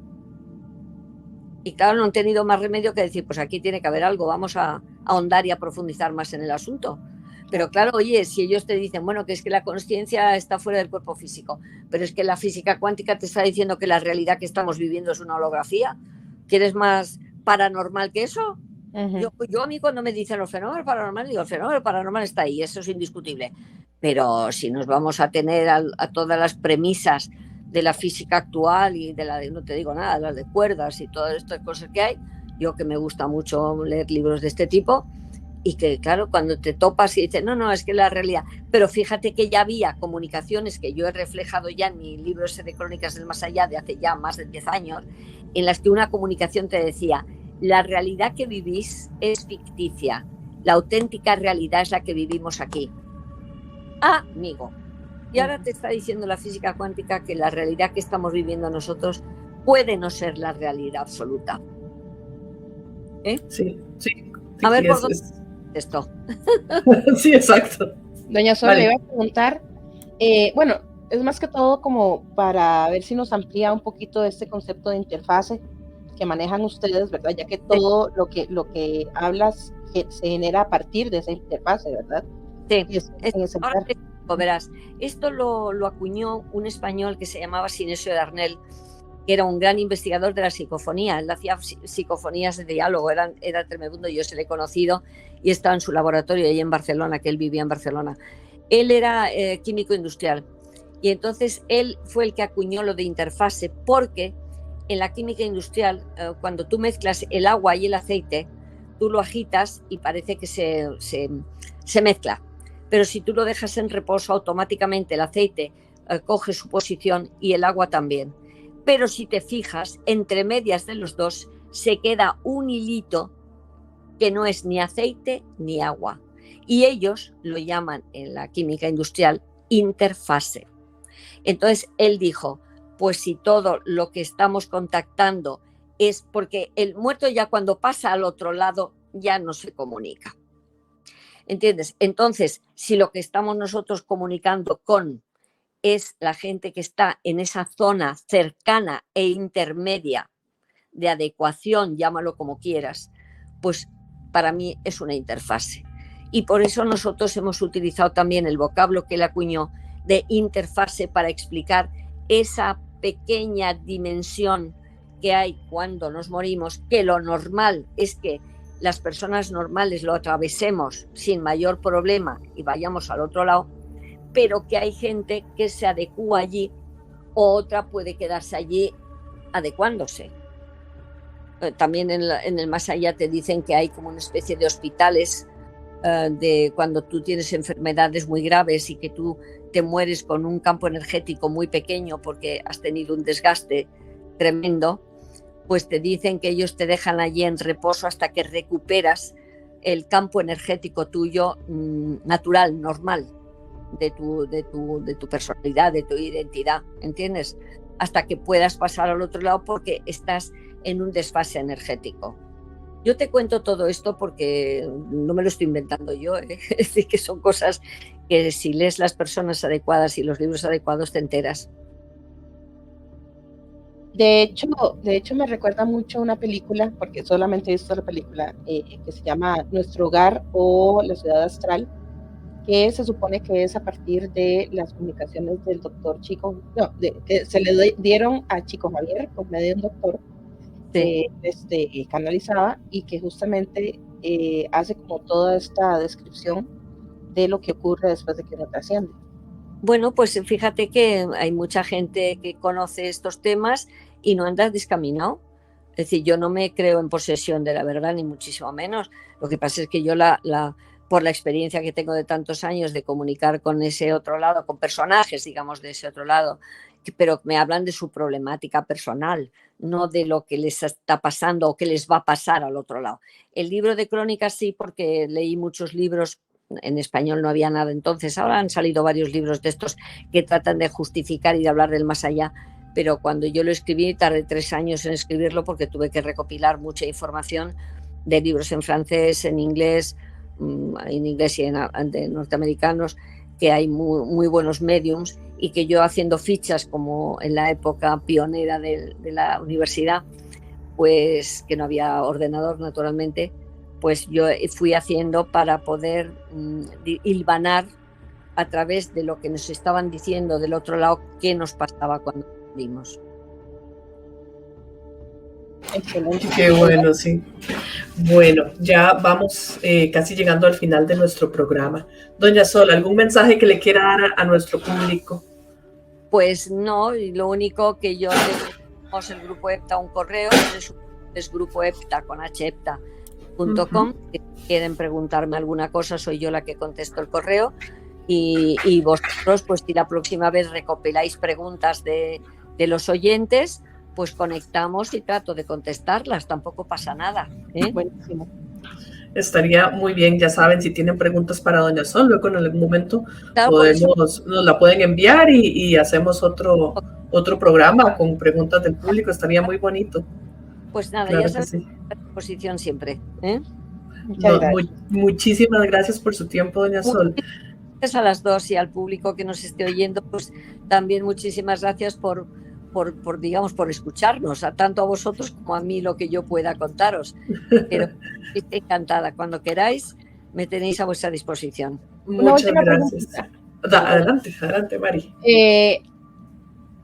Y claro, no han tenido más remedio que decir, pues aquí tiene que haber algo, vamos a ahondar y a profundizar más en el asunto. Pero claro, oye, si ellos te dicen, bueno, que es que la consciencia está fuera del cuerpo físico, pero es que la física cuántica te está diciendo que la realidad que estamos viviendo es una holografía, ¿quieres más paranormal que eso? Uh-huh. Yo a mí cuando me dicen los fenómenos paranormales, digo, el fenómeno paranormal está ahí, eso es indiscutible. Pero si nos vamos a tener a todas las premisas de la física actual y no te digo nada, las de cuerdas y todas estas cosas que hay, yo que me gusta mucho leer libros de este tipo, y que claro, cuando te topas y dices, no, es que la realidad, pero fíjate que ya había comunicaciones que yo he reflejado ya en mi libro ese de Crónicas del Más Allá de hace ya más de 10 años, en las que una comunicación te decía, la realidad que vivís es ficticia, la auténtica realidad es la que vivimos aquí. Ah, amigo. Y ahora te está diciendo la física cuántica que la realidad que estamos viviendo nosotros puede no ser la realidad absoluta. Sí. A ver, ¿por dónde es esto? Sí, exacto. Doña Sol, le iba a preguntar, bueno, es más que todo como para ver si nos amplía un poquito este concepto de interfase que manejan ustedes, ¿verdad? Ya que todo lo que hablas se genera a partir de esa interfase, ¿verdad? Sí. Ahora verás, esto lo acuñó un español que se llamaba Sinesio Darnell, que era un gran investigador de la psicofonía. Él hacía psicofonías de diálogo, era tremendo. Yo se le he conocido y estaba en su laboratorio ahí en Barcelona, que él vivía en Barcelona. Él era químico industrial, y entonces él fue el que acuñó lo de interfase, porque en la química industrial, cuando tú mezclas el agua y el aceite, tú lo agitas y parece que se mezcla. Pero si tú lo dejas en reposo, automáticamente el aceite coge su posición y el agua también. Pero si te fijas, entre medias de los dos se queda un hilito que no es ni aceite ni agua. Y ellos lo llaman en la química industrial interfase. Entonces él dijo, pues si todo lo que estamos contactando es porque el muerto ya cuando pasa al otro lado ya no se comunica. ¿entiendes? Entonces, si lo que estamos nosotros comunicando con es la gente que está en esa zona cercana e intermedia de adecuación, llámalo como quieras, pues para mí es una interfase. Y por eso nosotros hemos utilizado también el vocablo que él acuñó de interfase para explicar esa pequeña dimensión que hay cuando nos morimos, que lo normal es que las personas normales lo atravesemos sin mayor problema y vayamos al otro lado, pero que hay gente que se adecúa allí o otra puede quedarse allí adecuándose. También en el más allá te dicen que hay como una especie de hospitales de cuando tú tienes enfermedades muy graves y que tú te mueres con un campo energético muy pequeño porque has tenido un desgaste tremendo, pues te dicen que ellos te dejan allí en reposo hasta que recuperas el campo energético tuyo natural, normal, de tu personalidad, de tu identidad, ¿entiendes? Hasta que puedas pasar al otro lado porque estás en un desfase energético. Yo te cuento todo esto porque no me lo estoy inventando yo, ¿eh? Es decir, que son cosas que si lees las personas adecuadas y los libros adecuados te enteras. De hecho me recuerda mucho a una película, porque solamente he visto la película, que se llama Nuestro Hogar o La Ciudad Astral, que se supone que es a partir de las comunicaciones del doctor Chico, no, que se le dieron a Chico Javier por medio de un doctor que canalizaba y que justamente hace como toda esta descripción de lo que ocurre después de que uno trasciende. Bueno, pues fíjate que hay mucha gente que conoce estos temas y no anda descaminado. Es decir, yo no me creo en posesión de la verdad, ni muchísimo menos. Lo que pasa es que yo por la experiencia que tengo de tantos años de comunicar con ese otro lado, con personajes, digamos, de ese otro lado, pero me hablan de su problemática personal, no de lo que les está pasando o que les va a pasar al otro lado. El libro de crónicas sí, porque leí muchos libros. En español no había nada entonces, ahora han salido varios libros de estos que tratan de justificar y de hablar del más allá, pero cuando yo lo escribí tardé 3 años en escribirlo porque tuve que recopilar mucha información de libros en francés, en inglés y de norteamericanos, que hay muy buenos mediums y que yo haciendo fichas como en la época pionera de la universidad, pues que no había ordenador naturalmente, pues yo fui haciendo para poder hilvanar a través de lo que nos estaban diciendo del otro lado qué nos pasaba cuando morimos. Excelente. Qué bueno, sí. Bueno, ya vamos casi llegando al final de nuestro programa. Doña Sol, ¿algún mensaje que le quiera dar a nuestro público? Pues no, y lo único que yo tenemos el Grupo EPTA un correo, es Grupo EPTA con hepta.com. Si quieren preguntarme alguna cosa, soy yo la que contesto el correo y vosotros, pues si la próxima vez recopiláis preguntas de los oyentes, pues conectamos y trato de contestarlas, tampoco pasa nada, ¿eh? Buenísimo. Estaría muy bien, ya saben, si tienen preguntas para Doña Sol, luego en algún momento Claro, nos la pueden enviar y hacemos otro programa con preguntas del público, estaría muy bonito. Pues nada, claro, ya sabes, sí. a disposición siempre, ¿eh? Muchísimas gracias por su tiempo, Doña Sol. Gracias a las dos y al público que nos esté oyendo, pues también muchísimas gracias por escucharnos, tanto a vosotros como a mí lo que yo pueda contaros. Pero estoy encantada. Cuando queráis, me tenéis a vuestra disposición. Muchas gracias. Adelante, Mari.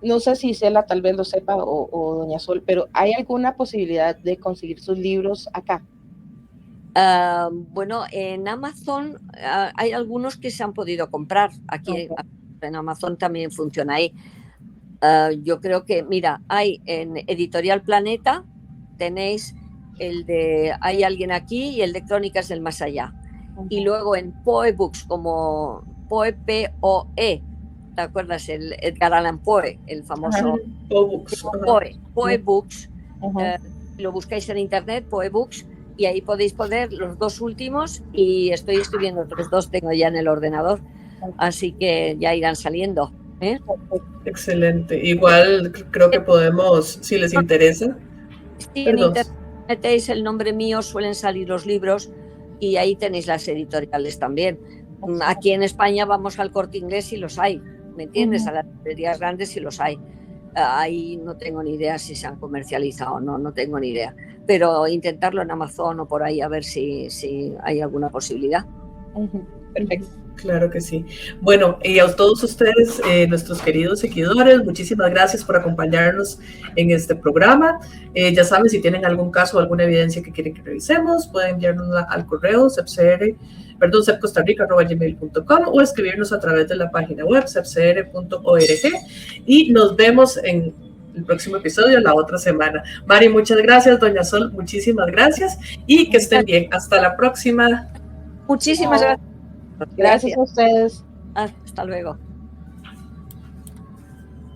No sé si Cela tal vez lo sepa o Doña Sol, pero ¿hay alguna posibilidad de conseguir sus libros acá? Bueno, en Amazon hay algunos que se han podido comprar. Aquí en Amazon también funciona ahí. Yo creo que, mira, hay en Editorial Planeta, tenéis el de Hay alguien aquí y el de Crónicas del Más Allá. Y luego en Poe Books, como Poe, P-O-E, ¿te acuerdas? El Edgar Allan Poe, el famoso Poe Books. Lo buscáis en internet, Poe Books, y ahí podéis poner los 2 últimos y estoy escribiendo otros 2, tengo ya en el ordenador, así que ya irán saliendo. Excelente. Igual creo que podemos, si les interesa. Sí, en internet metéis el nombre mío, suelen salir los libros. y ahí tenéis las editoriales también. Aquí en España vamos al Corte Inglés y los hay, ¿me entiendes? A las librerías grandes y los hay. Ahí no tengo ni idea si se han comercializado o no, no tengo ni idea. Pero intentarlo en Amazon o por ahí a ver si hay alguna posibilidad. Perfecto. Claro que sí. Bueno, y a todos ustedes, nuestros queridos seguidores, muchísimas gracias por acompañarnos en este programa. Ya saben, si tienen algún caso o alguna evidencia que quieren que revisemos, pueden enviarnos al correo cepcostarrica@gmail.com o escribirnos a través de la página web cepcr.org, y nos vemos en el próximo episodio la otra semana. Mari, muchas gracias. Doña Sol, muchísimas gracias y que estén bien. Hasta la próxima. Muchísimas gracias. Gracias a ustedes. Hasta luego.